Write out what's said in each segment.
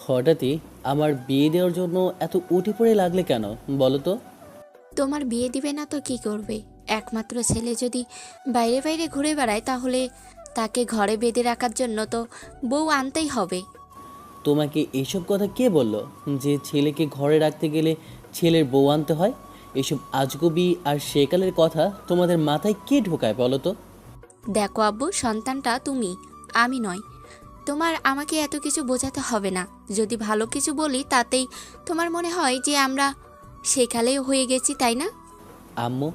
হঠাৎই আমার বিয়ে দেওয়ার জন্য এত উঠে পড়ে লাগলে কেন বলো তো? তোমার বিয়ে দিবে না তো কি করবে? একমাত্র ছেলে যদি বাইরে বাইরে ঘুরে বেড়ায় তাহলে তাকে ঘরে বেঁধে রাখার জন্য তো বউ আনতেই হবে। তোমাকে এসব কথা কে বললো যে ছেলেকে ঘরে রাখতে গেলে ছেলের বউ আনতে হয়? এসব আজগুবি আর সেকালের কথা তোমাদের মাথায় কে ঢোকায় বলো তো? দেখো আব্বু, সন্তানটা তুমি, আমি নয়। তোমার আমাকে এত কিছু বোঝাতে হবে না। যদি ভালো কিছু বলি তাতেই তোমার মনে হয় যে আমরা সেকালেও হয়ে গেছি, তাই না? আম্মু,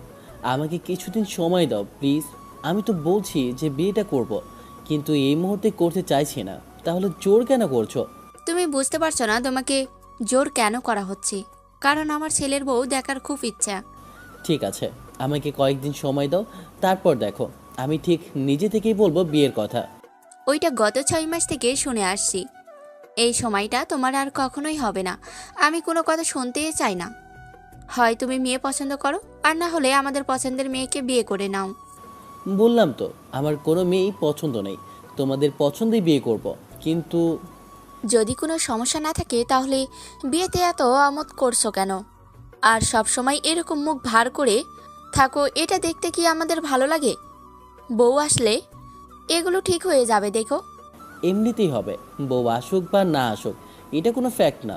আমাকে কিছুদিন সময় দাও প্লিজ। আমি তো বলছি যে বিয়েটা করব, কিন্তু এই মুহূর্তে করতে চাইছি না। তাহলে জোর কেন করছো? তুমি বুঝতে পারছো না তোমাকে জোর কেন করা হচ্ছে? কারণ আমার ছেলের বউ দেখার খুব ইচ্ছা। ঠিক আছে, আমাকে কয়েকদিন সময় দাও, তারপর দেখো আমি ঠিক নিজে থেকেই বলবো বিয়ের কথা। ওইটা গত 6 মাস থেকে শুনে আসছি। এই সময়টা তোমার আর কখনোই হবে না। আমি কোনো কথা শুনতেই চাই না। হয় তুমি মেয়ে পছন্দ করো, আর না হলে আমাদের পছন্দের মেয়েকে বিয়ে করে নাও। বললাম তো আমার কোনো মেয়েই পছন্দ নেই, তোমাদের পছন্দেই বিয়ে করব। কিন্তু যদি কোনো সমস্যা না থাকে তাহলে বিয়েতে এত আমোদ করছো কেন? আর সব সময় এরকম মুখ ভার করে থাকো, এটা দেখতে কি আমাদের ভালো লাগে? বউ আসলে এগুলো ঠিক হয়ে যাবে, দেখো। এমনিতেই হবে, বউ আসুক বা না আসুক, এটা কোনো ফ্যাক্ট না।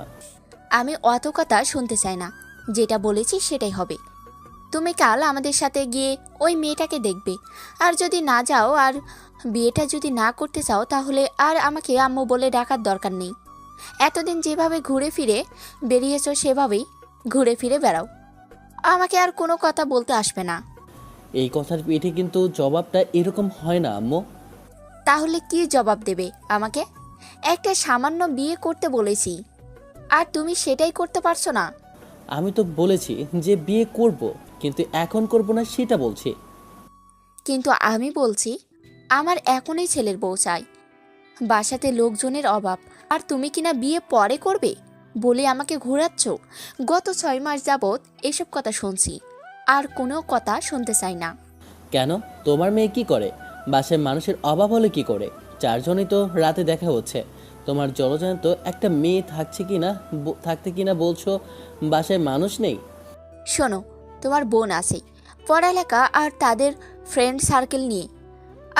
আমি অত কথা শুনতে চাই না। যেটা বলেছি সেটাই হবে। তুমি কাল আমাদের সাথে গিয়ে ওই মেয়েটাকে দেখবে। আর যদি না যাও আর বিয়েটা যদি না করতে চাও তাহলে আর আমাকে আম্মু বলে ডাকার দরকার নেই। এতদিন যেভাবে ঘুরে ফিরে বেরিয়েছো সেভাবেই ঘুরে ফিরে বেড়াও। আমাকে আর কোনো কথা বলতে আসবে না। এই কথার পিঠে কিন্তু জবাবটা এরকম হয় না আম্মু। তাহলে কি জবাব দেবে আমাকে? একটা সামান্য বিয়ে করতে বলেছি, আর তুমি সেটাই করতে পারছো না। আমি তো বলেছি যে বিয়ে করব, কিন্তু এখন করব না সেটা বলছি। কিন্তু আমি বলছি আমার এখনই ছেলের বউ চাই। বাসাতে লোকজনের অভাব, আর তুমি কিনা বিয়ে পরে করবে বলে আমাকে ঘোরাচ্ছ। গত 6 মাস যাবৎ এসব কথা শুনছি, আর কোনো কথা শুনতে চাই না। কেন? তোমার মেয়ে কি করে? বাসায় মানুষের অভাব হলে কি করে? চারজনই তো রাতে দেখা হচ্ছে। তোমার জলজান্ত একটা মেয়ে থাকছে কিনা, থাকতে কিনা বলছো বাসায় মানুষ নেই? শোনো, তোমার বোন আছে, পড়ালেখা আর তাদের ফ্রেন্ড সার্কেল নিয়ে।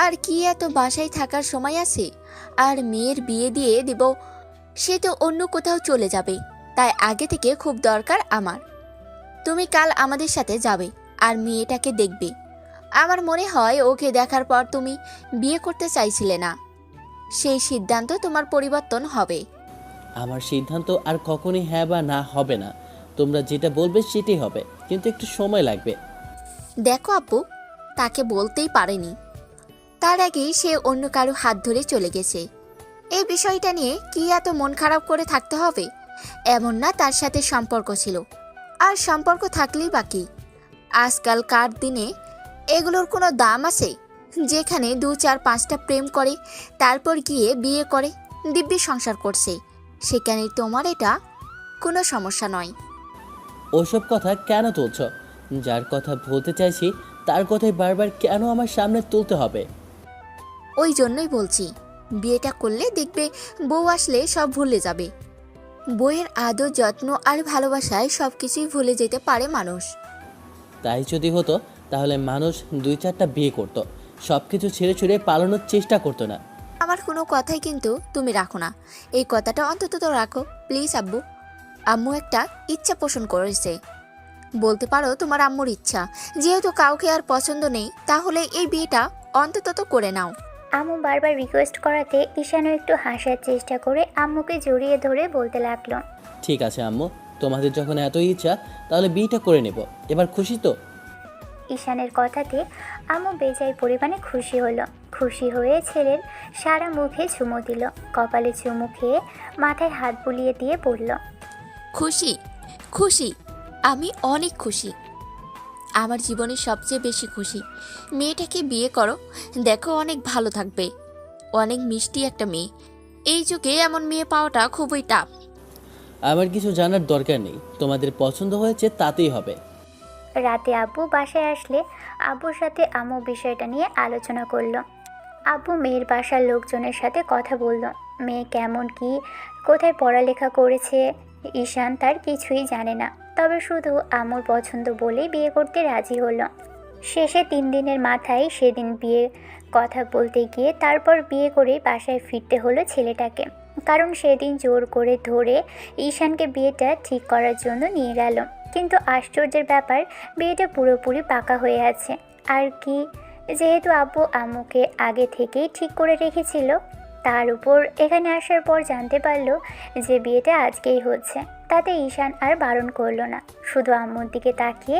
আর কি এত বাসায় থাকার সময় আছে? আর মেয়ের বিয়ে দিয়ে দিব, সে তো অন্য কোথাও চলে যাবে। তাই আগে থেকে খুব দরকার আমার। তুমি কাল আমাদের সাথে যাবে আর মেয়েটাকে দেখবে। আমার মনে হয় ওকে দেখার পর তুমি বিয়ে করতে চাইছিলে না, সেই সিদ্ধান্ত তোমার পরিবর্তন হবে। আমার সিদ্ধান্ত আর কখনই হ্যাঁ বা না হবে না। তোমরা যেটা বলবে সেটাই হবে, কিন্তু একটু সময় লাগবে। দেখো আব্বু, তাকে বলতেই পারেনি, তার আগেই সে অন্য কারো হাত ধরে চলে গেছে। এই বিষয়টা নিয়ে কি এত মন খারাপ করে থাকতে হবে? এমন না তার সাথে সম্পর্ক ছিল, আর সম্পর্ক থাকলেই বাকি। আজকালকার দিনে এগুলোর কোনো দাম আছে? যেখানে 2 4 5টা প্রেম করে তারপর গিয়ে বিয়ে করে দিব্যি সংসার করছে, সেখানে তোমার এটা কোনো সমস্যা নয়। ওসব কথা কেন তুলছ? যার কথা বলতে চাইছি তার কথাই বারবার কেন আমার সামনে তুলতে হবে? ওই জন্যই বলছি, বিয়েটা করলে দেখবে বউ আসলে সব ভুলে যাবে। বইয়ের আদর যত্ন আর ভালোবাসায় সব কিছুই ভুলে যেতে পারে মানুষ। তাই যদি হতো তাহলে মানুষ 2 4টা বিয়ে করতো, সব কিছু ছেড়ে ছুড়ে পালানোর চেষ্টা করতো না। আমার কোনো কথাই কিন্তু তুমি রাখো না। এই কথাটা অন্তত তো রাখো প্লিজ আব্বু। আম্মু একটা ইচ্ছা পোষণ করেছে, বলতে পারো তোমার আম্মুর ইচ্ছা। যেহেতু কাউকে আর পছন্দ নেই তাহলে এই বিয়েটা অন্তত তো করে নাও। আম্মু বারবার রিকোয়েস্ট করাতে ঈশানও একটু হাসার চেষ্টা করে আম্মুকে জড়িয়ে ধরে বলতে লাগলো, ঠিক আছে আম্মু, তোমাদের যখন এতই ইচ্ছা তাহলে বিয়েটা করে নেব। এবার খুশি তো? ঈশানের কথাতে আম্মু বেজায় পরিমাণে খুশি হলো। খুশি হয়ে ছেলের সারা মুখে চুমু দিল, কপালে চুমু খেয়ে মাথায় হাত বুলিয়ে দিয়ে বলল, খুশি? খুশি? আমি অনেক খুশি। আমার জীবনের সবচেয়ে বেশি খুশি। মেয়েটাকে বিয়ে করো, দেখো অনেক ভালো থাকবে। অনেক মিষ্টি একটা মেয়ে। এই যুগে এমন মেয়ে পাওয়াটা খুবই টাফ। আমার কিছু জানার দরকার নেই, তোমাদের পছন্দ হয়েছে তাতেই হবে। রাতে আব্বু বাসায় আসলে আব্বুর সাথে আম্মু বিষয়টা নিয়ে আলোচনা করলো। আব্বু মেয়ের বাসার লোকজনের সাথে কথা বলল, মেয়ে কেমন কি কোথায় পড়ালেখা করেছে ঈশান তার কিছুই জানে না, তবে শুধু আম্মুর পছন্দ বলেই বিয়ে করতে রাজি হলো। শেষে 3 দিনের মাথায় সেদিন বিয়ে কথা বলতে গিয়ে তারপর বিয়ে করে বাসায় ফিরতে হলো ছেলেটাকে, কারণ সেদিন জোর করে ধরে ঈশানকে বিয়েটা ঠিক করার জন্য নিয়ে গেল। কিন্তু আশ্চর্যের ব্যাপার, বিয়েটা পুরোপুরি পাকা হয়ে আছে। আর কি, যেহেতু আব্বু আম্মুকে আগে থেকেই ঠিক করে রেখেছিল, তার উপর এখানে আসার পর জানতে পারলো যে বিয়েটা আজকেই হচ্ছে, তাতে ঈশান আর বারণ করলো না, শুধু আম্মুর দিকে তাকিয়ে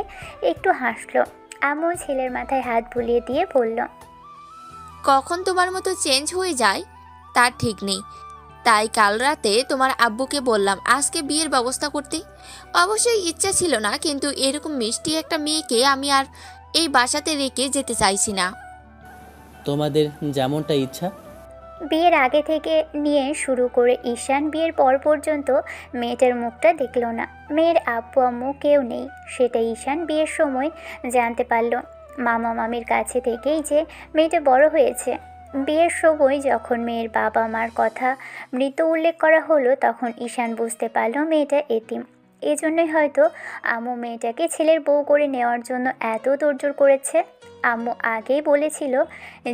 একটু হাসলো। আম্মু ছেলের মাথায় হাত বুলিয়ে দিয়ে বলল, কখন তোমার মতো চেঞ্জ হয়ে যায় তার ঠিক নেই। তাই কাল রাতে তোমার আব্বুকে বললাম আজকে বিয়ের ব্যবস্থা করতে। অবশ্যই ইচ্ছা ছিল না, কিন্তু এরকম মিষ্টি একটা মেয়েকে আমি আর এই বাসাতে রেখে যেতে চাইছি না। তোমাদের যেমনটা ইচ্ছা। বিয়ের আগে থেকে নিয়ে শুরু করে ঈশান বিয়ের পর পর্যন্ত মেয়েটার মুখটা দেখলো না। মেয়ের আব্বু আম্মু কেউ নেই, সেটা ঈশান বিয়ের সময় জানতে পারলো। মামা মামির কাছে থেকেই যে মেয়েটা বড় হয়েছে। বিয়ের সময় যখন মেয়ের বাবা মার কথা মৃত উল্লেখ করা হলো, তখন ঈশান বুঝতে পারলো মেয়েটা এতিম। এজন্যই হয়তো আম্মু মেয়েটাকে ছেলের বউ করে নেওয়ার জন্য এত তোড়জোড় করেছে। আম্মু আগেই বলেছিল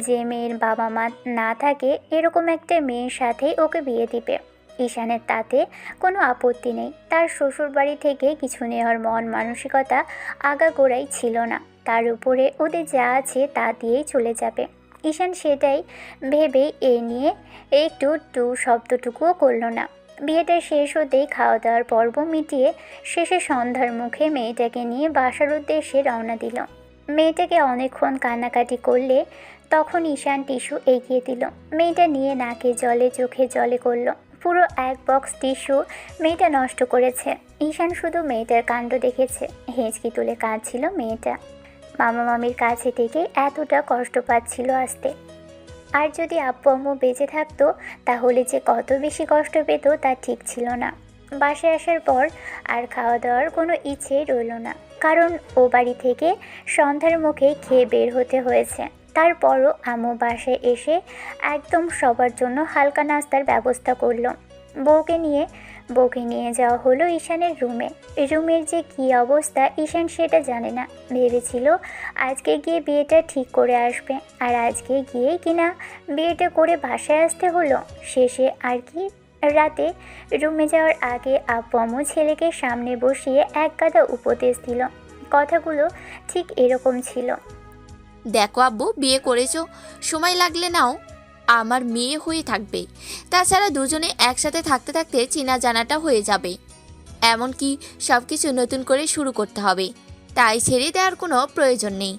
যে মেয়ের বাবা মা না থাকে এরকম একটা মেয়ের সাথেই ওকে বিয়ে দিবে। ঈশানের তাতে কোনো আপত্তি নেই, তার শ্বশুর বাড়ি থেকে কিছু নেওয়ার মন মানসিকতা আগাগোড়াই ছিল না। তার উপরে ওদের যা আছে তা দিয়েই চলে যাবে। ঈশান সেটাই ভেবেই এ নিয়ে একটু শব্দটুকুও করল না। বিয়েটা শেষ হতেই খাওয়া দাওয়ার পর্ব মিটিয়ে শেষে সন্ধ্যার মুখে মেয়েটাকে নিয়ে বাসার উদ্দেশ্যে রওনা দিল। মেয়েটাকে অনেকক্ষণ কান্নাকাটি করলে তখন ঈশান টিস্যু এগিয়ে দিল। মেয়েটা নিয়ে নাকে জলে চোখে জলে করলো। পুরো 1 বক্স টিস্যু মেয়েটা নষ্ট করেছে। ঈশান শুধু মেয়েটার কাণ্ড দেখেছে, হেঁচকি তুলে কাঁদছিল মেয়েটা। মামা মামির কাছে থেকে এতটা কষ্ট পাচ্ছিল আসতে। আর যদি আব্বু আম্মু বেঁচে থাকতো তাহলে যে কত বেশি কষ্ট পেত তা ঠিক ছিল না। বাসায় আসার পর আর খাওয়া দাওয়ার কোনো ইচ্ছেই রইল না, কারণ ও বাড়ি থেকে সন্ধ্যার মুখে খেয়ে বের হতে হয়েছে। তারপরও আম্মু বাসায় এসে একদম সবার জন্য হালকা নাস্তার ব্যবস্থা করলো। বউকে নিয়ে যাওয়া হলো ঈশানের রুমের যে কী অবস্থা ঈশান সেটা জানে না। ভেবেছিল আজকে গিয়ে বিয়েটা ঠিক করে আসবে, আর আজকে গিয়েই কিনা বিয়েটা করে বাসায় আসতে হলো। শেষে আর কি, রাতে রুমে যাওয়ার আগে আব্বু আম্মু ছেলেকে সামনে বসিয়ে এক গাদা উপদেশ দিল। কথাগুলো ঠিক এরকম ছিল, দেখো আব্বু, বিয়ে করেছো, সময় লাগলে নাও আমার মেয়ে হয়ে থাকবে। তাছাড়া দুজনে একসাথে থাকতে থাকতে চেনা জানাটা হয়ে যাবে। এমনকি সব কিছু নতুন করে শুরু করতে হবে, তাই ছেড়ে দেওয়ার কোনো প্রয়োজন নেই।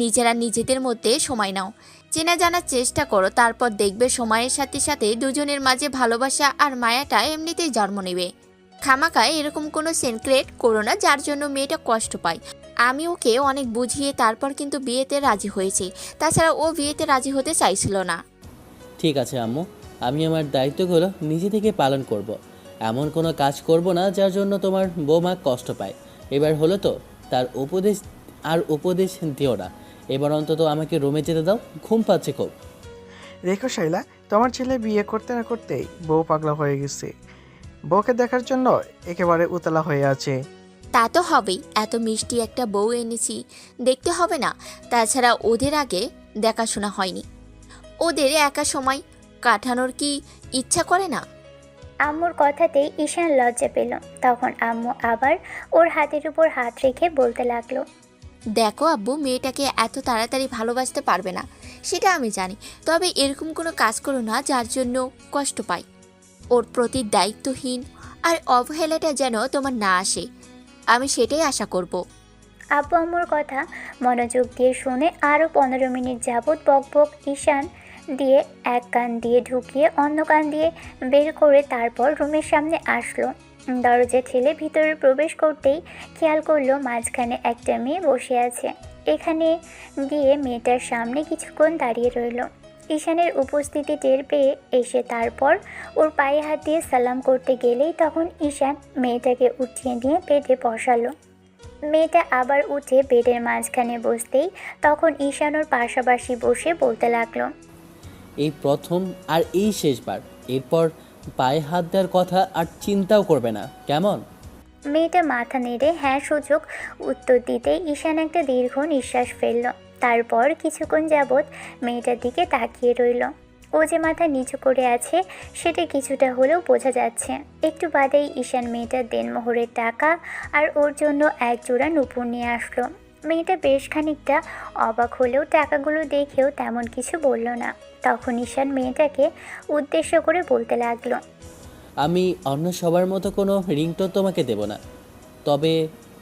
নিজেরা নিজেদের মধ্যে সময় নাও, চেনা জানার চেষ্টা করো, তারপর দেখবে সময়ের সাথে সাথে দুজনের মাঝে ভালোবাসা আর মায়াটা এমনিতেই জন্ম নেবে। খামাকায় এরকম কোনো সিক্রেট করো না যার জন্য মেয়েটা কষ্ট পায়। আমি ওকে অনেক বুঝিয়ে তারপর কিন্তু বিয়েতে রাজি হয়েছি, তাছাড়া ও বিয়েতে রাজি হতে চাইছিল না। ঠিক আছে আম্মু, আমি আমার দায়িত্বগুলো নিজে থেকে পালন করব। এমন কোনো কাজ করব না যার জন্য তোমার বৌমা কষ্ট পায়। এবার হলো তো, তার উপদেশ দিও না। এবার অন্তত আমাকে রুমে যেতে দাও, ঘুম পাচ্ছে খুব। দেখো শাইলা, তোমার ছেলে বিয়ে করতে না করতেই বউ পাগলা হয়ে গেছে। বউকে দেখার জন্য একেবারে উতলা হয়ে আছে। তা তো হবেই, এত মিষ্টি একটা বউ এনেছি, দেখতে হবে না? তাছাড়া ওদের আগে দেখাশোনা হয়নি, ওদের একা সময় কাটানোর কি ইচ্ছা করে না? আম্মুর কথাতেই ঈশান লজ্জা পেল। তখন আম্মু আবার ওর হাতের উপর হাত রেখে বলতে লাগলো, দেখো আব্বু, মেয়েটাকে এত তাড়াতাড়ি ভালোবাসতে পারবে না, সেটা আমি জানি। তবে এরকম কোনো কাজ করো না যার জন্য কষ্ট পাই। ওর প্রতি দায়িত্বহীন আর অবহেলাটা যেন তোমার না আসে, আমি সেটাই আশা করব। আব্বু আম্মুর কথা মনোযোগ দিয়ে শুনে আরও 15 মিনিট যাবৎ বকবক ঈশান দিয়ে এক কান দিয়ে ঢুকিয়ে অন্য কান দিয়ে বের করে তারপর রুমের সামনে আসলো। দরজা ঠেলে ভিতরে প্রবেশ করতেই খেয়াল করলো মাঝখানে একটা মেয়ে বসে আছে। এখানে গিয়ে মেয়েটার সামনে কিছুক্ষণ দাঁড়িয়ে রইল। ঈশানের উপস্থিতি টের পেয়ে এসে তারপর ওর পায়ে হাত দিয়ে সালাম করতে গেলেই তখন ঈশান মেয়েটাকে উঠিয়ে নিয়ে বেডে বসালো। মেয়েটা আবার উঠে বেডের মাঝখানে বসতেই তখন ঈশান ওর পাশাপাশি বসে বলতে লাগলো, এই প্রথম আর এই শেষবার, এরপর পায়ে হাত দেওয়ার কথা আর চিন্তাও করবে না, কেমন? মেয়েটা মাথা নেড়ে হ্যাঁ সূচক উত্তর দিতে ঈশান একটা দীর্ঘ নিঃশ্বাস ফেলল। তারপর কিছুক্ষণ যাবৎ মেয়েটার দিকে তাকিয়ে রইল। ও যে মাথা নিচু করে আছে সেটা কিছুটা হলেও বোঝা যাচ্ছে। একটু বাদেই ঈশান মেয়েটার দেনমোহরের টাকা আর ওর জন্য এক জোড়া নূপুর নিয়ে আসলো। মেয়েটা বেশ খানিকটা অবাক হলেও টাকাগুলো দেখেও তেমন কিছু বলল না। তখন ঈশান মেয়েটাকে উদ্দেশ্য করে বলতে লাগলো, আমি অন্য সবার মতো কোনো রিংটোন তোমাকে দেব না, তবে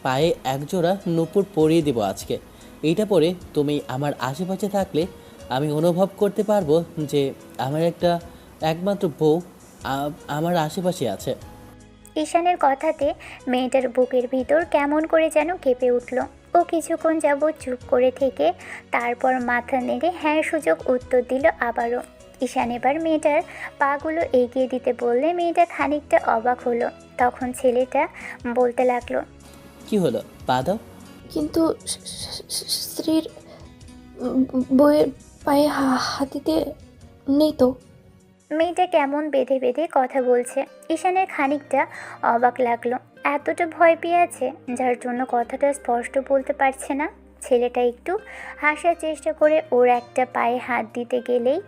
পায়ে একজোড়া নূপুর পরিয়ে দেবো আজকে। এইটা পরে তুমি আমার আশেপাশে থাকলে আমি অনুভব করতে পারবো যে আমার একটা একমাত্র বউ আমার আশেপাশে আছে। ঈশানের কথাতে মেয়েটার বুকের ভিতর কেমন করে যেন কেঁপে উঠল। ও কিছুক্ষণ যাবৎ চুপ করে থেকে তারপর মাথা নেড়ে হ্যাঁ সূচক উত্তর দিল আবারও। ঈশান এবার মেয়েটার পাগুলো এগিয়ে দিতে বললে মেয়েটা খানিকটা অবাক হলো। তখন ছেলেটা বলতে লাগলো, কি হলো, পা দাও। কিন্তু স্ত্রীর বইয়ের পায়ে হাত দিতে নেই তো। মেয়েটা কেমন বেঁধে বেঁধে কথা বলছে। ঈশানের খানিকটা অবাক লাগলো। এতটা ভয় পেয়ে আছে যার জন্য কথাটা স্পষ্ট বলতে পারছে না। ছেলেটা একটু হাসার চেষ্টা করে ওর একটা পায়ে হাত দিতে গেলেই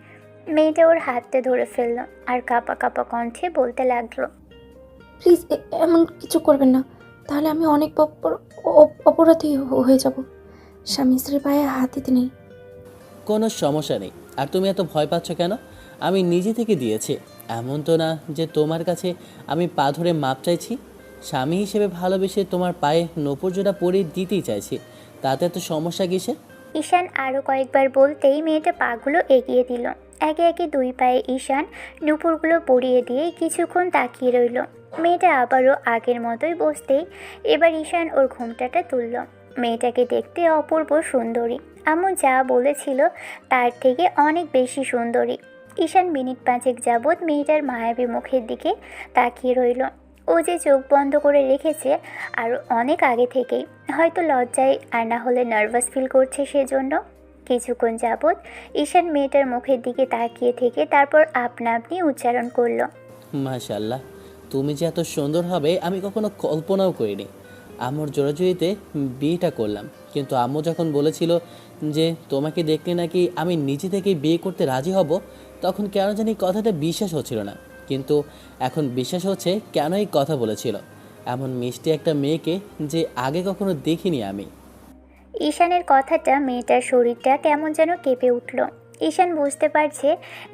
মেয়েটা ওর হাতটা ধরে ফেললো আর কাঁপা কাঁপা কণ্ঠে বলতে লাগলো, প্লিজ এমন কিছু করবেন না, তাহলে আমি অনেক অপরাধী হয়ে যাব। স্বামী স্ত্রীর পায়ে হাত দিতে নেই। কোনো সমস্যা নেই। আর তুমি এত ভয় পাচ্ছ কেন? আমি নিজে থেকে দিয়েছি। এমন তো না যে তোমার কাছে আমি পা ধরে মাপ চাইছি। স্বামী হিসেবে ভালোবেসে তোমার পায়ে নূপুর জোড়া পরিয়ে দিতেই চাইছি, তাতে এত সমস্যা কিসে? ঈশান আরও কয়েকবার বলতেই মেয়েটা পাগুলো এগিয়ে দিল। একে একে দুই পায়ে ঈশান নুপুরগুলো পরিয়ে দিয়ে কিছুক্ষণ তাকিয়ে রইল। মেয়েটা আবারও আগের মতোই বসতেই এবার ঈশান ওর ঘোমটাটা তুলল। মেয়েটাকে দেখতে অপূর্ব সুন্দরী, আম্মু যা বলেছিল তার থেকে অনেক বেশি সুন্দরী। ঈশান মিনিট পাঁচেক যাবৎ মেয়েটার মায়াবী মুখের দিকে তাকিয়ে রইল। ও যে চোখ বন্ধ করে রেখেছে আর অনেক আগে থেকেই, হয়তো লজ্জায় আর না হলে নার্ভাস ফিল করছে সেজন্য। কিছুক্ষণ যাবৎ ঈশান মেয়েটার মুখের দিকে তাকিয়ে থেকে তারপর আপনা আপনি উচ্চারণ করলো, মাশাআল্লাহ, তুমি যে এত সুন্দর হবে আমি কখনো কল্পনাও করিনি। আম্মুর জোরাজুরিতে বিয়েটা করলাম, কিন্তু আম্মু যখন বলেছিল যে তোমাকে দেখলে নাকি আমি নিজে থেকেই বিয়ে করতে রাজি হব, তখন কেন জানি কথাটা বিশ্বাস হচ্ছিল না। কিন্তু এখন বিশ্বাস হচ্ছে কেন এই কথা বলেছিল। এমন মিষ্টি একটা মেয়েকে যে আগে কখনো দেখিনি আমি। ঈশানের কথাটা মেয়েটার শরীরটা কেমন যেন কেঁপে উঠল। ঈশান বুঝতে পারছে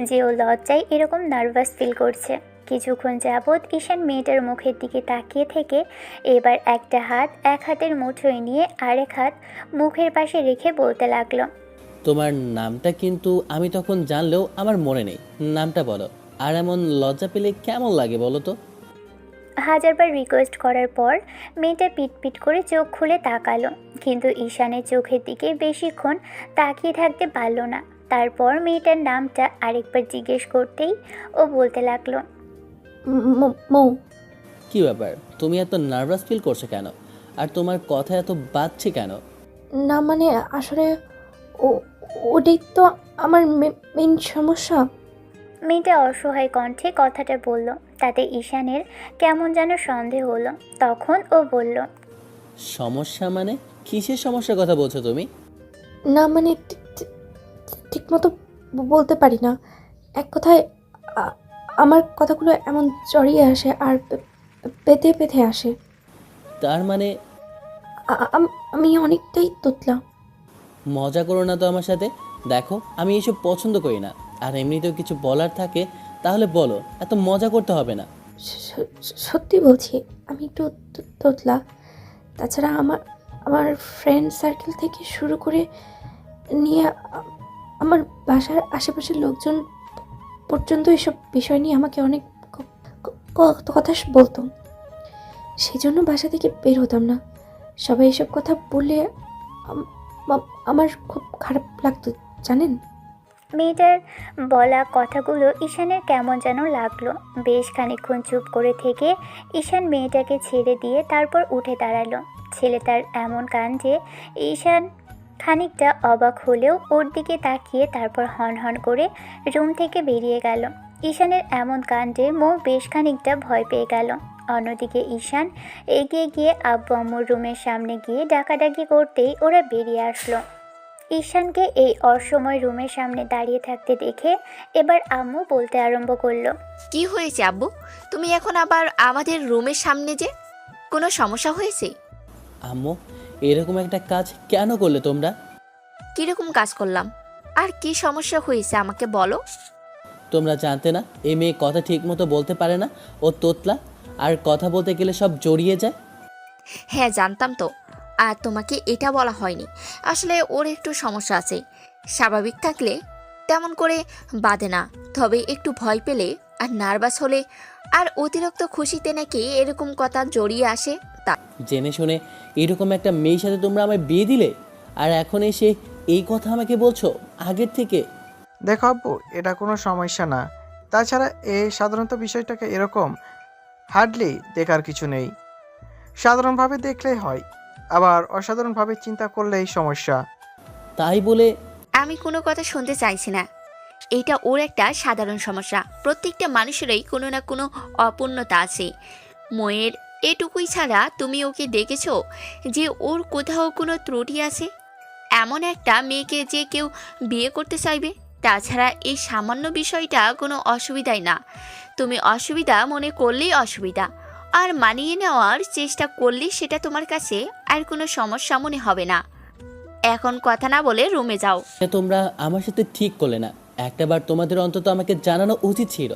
যে ও লজ্জায় এরকম নার্ভাস ফিল করছে। কিছুক্ষণ যাবৎ ঈশান মেয়েটার মুখের দিকে তাকিয়ে থেকে এবার একটা হাত এক হাতের মুঠোয় নিয়ে আরেক হাত মুখের পাশে রেখে বলতে লাগলো, তোমার নামটা কিন্তু আমি তখন জানলেও আমার মনে নেই, নামটা বলো। আর এমন লজ্জা পেলে কেমন লাগে বলো তো? হাজারবার রিকোয়েস্ট করার পর মেয়েটা পিটপিট করে চোখ খুলে তাকালো, কিন্তু ঈশানের চোখের দিকে বেশিক্ষণ তাকিয়ে থাকতে পারল না। তারপর মেয়েটার নামটা আরেকবার জিজ্ঞেস করতেই ও বলতে লাগলো, মৌ। কি ব্যাপার, তুমি এত নার্ভাস ফিল করছো কেন? আর তোমার কথা এত বাজছে কেন? না মানে আসলে ও ওটাই তো আমার মেইন সমস্যা। মেয়েটা অসহায় কণ্ঠে কথাটা বলল। তাতে ঈশানের কেমন যেন সন্দেহ হলো। তখন ও বলল, সমস্যা মানে? কিসের সমস্যার কথা বলছো তুমি? না মানে ঠিক মতো বলতে পারি না। এক কথায় আমার কথাগুলো এমন জড়িয়ে আসে আর পেতে পেতে আসে। তার মানে? আমি অনেকটাই তোতলা। মজা করো না তো আমার সাথে। দেখো, আমি এসব পছন্দ করি না। আর এমনিতেও কিছু বলার থাকে তাহলে বলো, এত মজা করতে হবে না। সত্যি বলছি, আমি একটু তোতলা। তাছাড়া আমার ফ্রেন্ড সার্কেল থেকে শুরু করে নিয়ে আমার বাসার আশেপাশের লোকজন পর্যন্ত এসব বিষয় নিয়ে আমাকে অনেক কথা বলতো। সেই জন্য বাসা থেকে বের হতাম না। সবাই এসব কথা বললে আমার খুব খারাপ লাগতো জানেন। মেয়েটার বলা কথাগুলো ঈশানের কেমন যেন লাগলো। বেশ খানিকক্ষণ চুপ করে থেকে ঈশান মেয়েটাকে ছেড়ে দিয়ে তারপর উঠে দাঁড়ালো। ছেলেটার এমন কাণ্ডে ঈশান খানিকটা অবাক হলেও ওর দিকে তাকিয়ে তারপর হন হন করে রুম থেকে বেরিয়ে গেল। ঈশানের এমন কাণ্ডে মৌ বেশ খানিকটা ভয় পেয়ে গেল। অন্যদিকে ঈশান এগিয়ে গিয়ে আব্বু আম্মুর রুমের সামনে গিয়ে ডাকাডাকি করতেই ওরা বেরিয়ে আসলো। ঈশানকে এই অসময় রুমের সামনে দাঁড়িয়ে থাকতে দেখে এবার আম্মু বলতে আরম্ভ করলো। কি হয়েছে আব্বু, তুমি এখন আবার আমাদের রুমের সামনে যে? কোনো সমস্যা হয়েছে? আম্মু, এরকম একটা কাজ কেন করলে তোমরা? কিরকম কাজ করলাম? আর কি সমস্যা হয়েছে আমাকে বলো। তোমরা জানতে না এই মেয়ে কথা ঠিক মতো বলতে পারে না, ও তোতলা, আর কথা বলতে গেলে সব জড়িয়ে যায়। হ্যাঁ জানতাম তো, আর তোমাকে এটা বলা হয়নি। আসলে ওর একটু সমস্যা আছে। স্বাভাবিক থাকলে তেমন করে বাদে না, তবে একটু ভয় পেলে আর নার্ভাস হলে আর অতিরিক্ত খুশিতে নাকি এরকম কথা জড়িয়ে আসে তা। জেনে শুনে এরকম একটা মেয়ের সাথে তোমরা আমায় বিয়ে দিলে, আর এখন এসে এই কথা আমাকে বলছো আগের থেকে? দেখো আব্বু, এটা কোনো সমস্যা না। তাছাড়া এই সাধারণত বিষয়টাকে এরকম হার্ডলি দেখার কিছু নেই। সাধারণভাবে দেখলেই হয়, আবার অসাধারণভাবে চিন্তা করলেই সমস্যা। তাই বলে আমি কোনো কথা শুনতে চাইছি না। এটা ওর একটা সাধারণ সমস্যা। প্রত্যেকটা মানুষেরই কোনো না কোনো অপূর্ণতা আছে। ময়ের এটুকুই ছাড়া তুমি ওকে দেখেছো যে ওর কোথাও কোনো ত্রুটি আছে? এমন একটা মেয়েকে যে কেউ বিয়ে করতে চাইবে? তাছাড়া এই সামান্য বিষয়টা কোনো অসুবিধাই না। তুমি অসুবিধা মনে করলেই অসুবিধা, আর মানিয়ে নেওয়ার চেষ্টা করলে সেটা তোমার কাছে আর কোনো সমস্যা মনে হবে না। এখন কথা না বলে রুমে যাও। এটা তোমরা আমার সাথে ঠিক করলে না। একটাবার তোমাদের অন্তত আমাকে জানানো উচিত ছিল।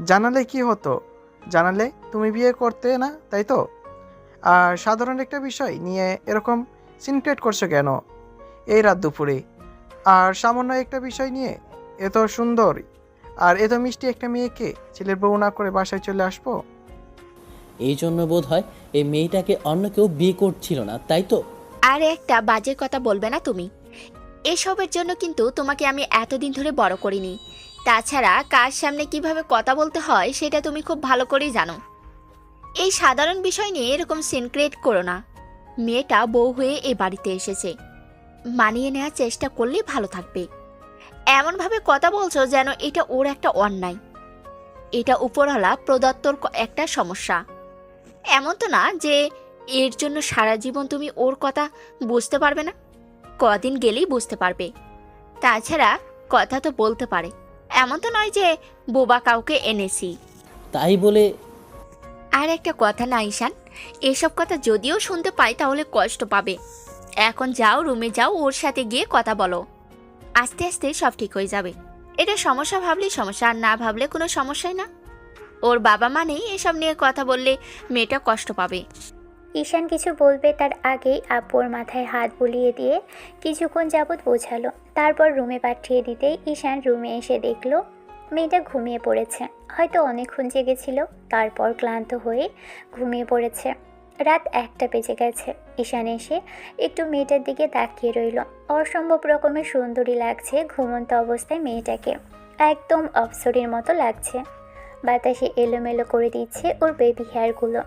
জানালে কি হতো? জানালে তুমি বিয়ে করতে না, তাই তো? আর সাধারণ একটা বিষয় নিয়ে এরকম সিনক্রেট করছো কেন এই রাত দুপুরে? আর সামান্য একটা বিষয় নিয়ে এত সুন্দর আর এত মিষ্টি একটা মেয়েকে ছেলের বউ না করে বাসায় চলে আসবো? এই জন্য বোধ হয় এই মেয়েটাকে অন্য কেউ বিয়ে করছিল না, তাই তো? আর একটা বাজে কথা বলবে না তুমি। এসবের জন্য কিন্তু তোমাকে আমি এতদিন ধরে বড় করিনি। তাছাড়া কার সামনে কিভাবে কথা বলতে হয় সেটা তুমি খুব ভালো করেই জানো। এই সাধারণ বিষয় নিয়ে এরকম সিন ক্রিয়েট করো না। মেয়েটা বউ হয়ে এ বাড়িতে এসেছে, মানিয়ে নেওয়ার চেষ্টা করলেই ভালো থাকবে। এমনভাবে কথা বলছো যেন এটা ওর একটা অন্যায়। এটা উপরওয়ালা প্রদত্তর একটা সমস্যা। এমন তো না যে এর জন্য সারা জীবন তুমি ওর কথা বুঝতে পারবে না। কদিন গেলেই বুঝতে পারবে। তাছাড়া কথা তো বলতে পারে, এমন তো নয় যে বোবা কাউকে এনেছি। তাই বলে আর একটা কথা না ঈশান, এসব কথা যদিও শুনতে পাই তাহলে কষ্ট পাবে। এখন যাও, রুমে যাও, ওর সাথে গিয়ে কথা বলো। আস্তে আস্তে সব ঠিক হয়ে যাবে। এটা সমস্যা ভাবলেই সমস্যা, আর না ভাবলে কোনো সমস্যাই না। ওর বাবা মা নেই, এসব নিয়ে কথা বললে মেয়েটা কষ্ট পাবে। ঈশান কিছু বলবে তার আগেই আব্বুর মাথায় হাত বুলিয়ে দিয়ে কিছুক্ষণ যাবৎ বোঝালো। তারপর রুমে পাঠিয়ে দিতেই ঈশান রুমে এসে দেখলো মেয়েটা ঘুমিয়ে পড়েছে। হয়তো অনেকক্ষণ জেগেছিল, তারপর ক্লান্ত হয়ে ঘুমিয়ে পড়েছে। রাত 1টা বেজে গেছে। ঈশান এসে একটু মেয়েটার দিকে তাকিয়ে রইল। অসম্ভব রকমের সুন্দরী লাগছে ঘুমন্ত অবস্থায় মেয়েটাকে। একদম অপ্সরীর মতো লাগছে। বাতাসে এলোমেলো করে দিচ্ছে ওর বেবি হেয়ারগুলো।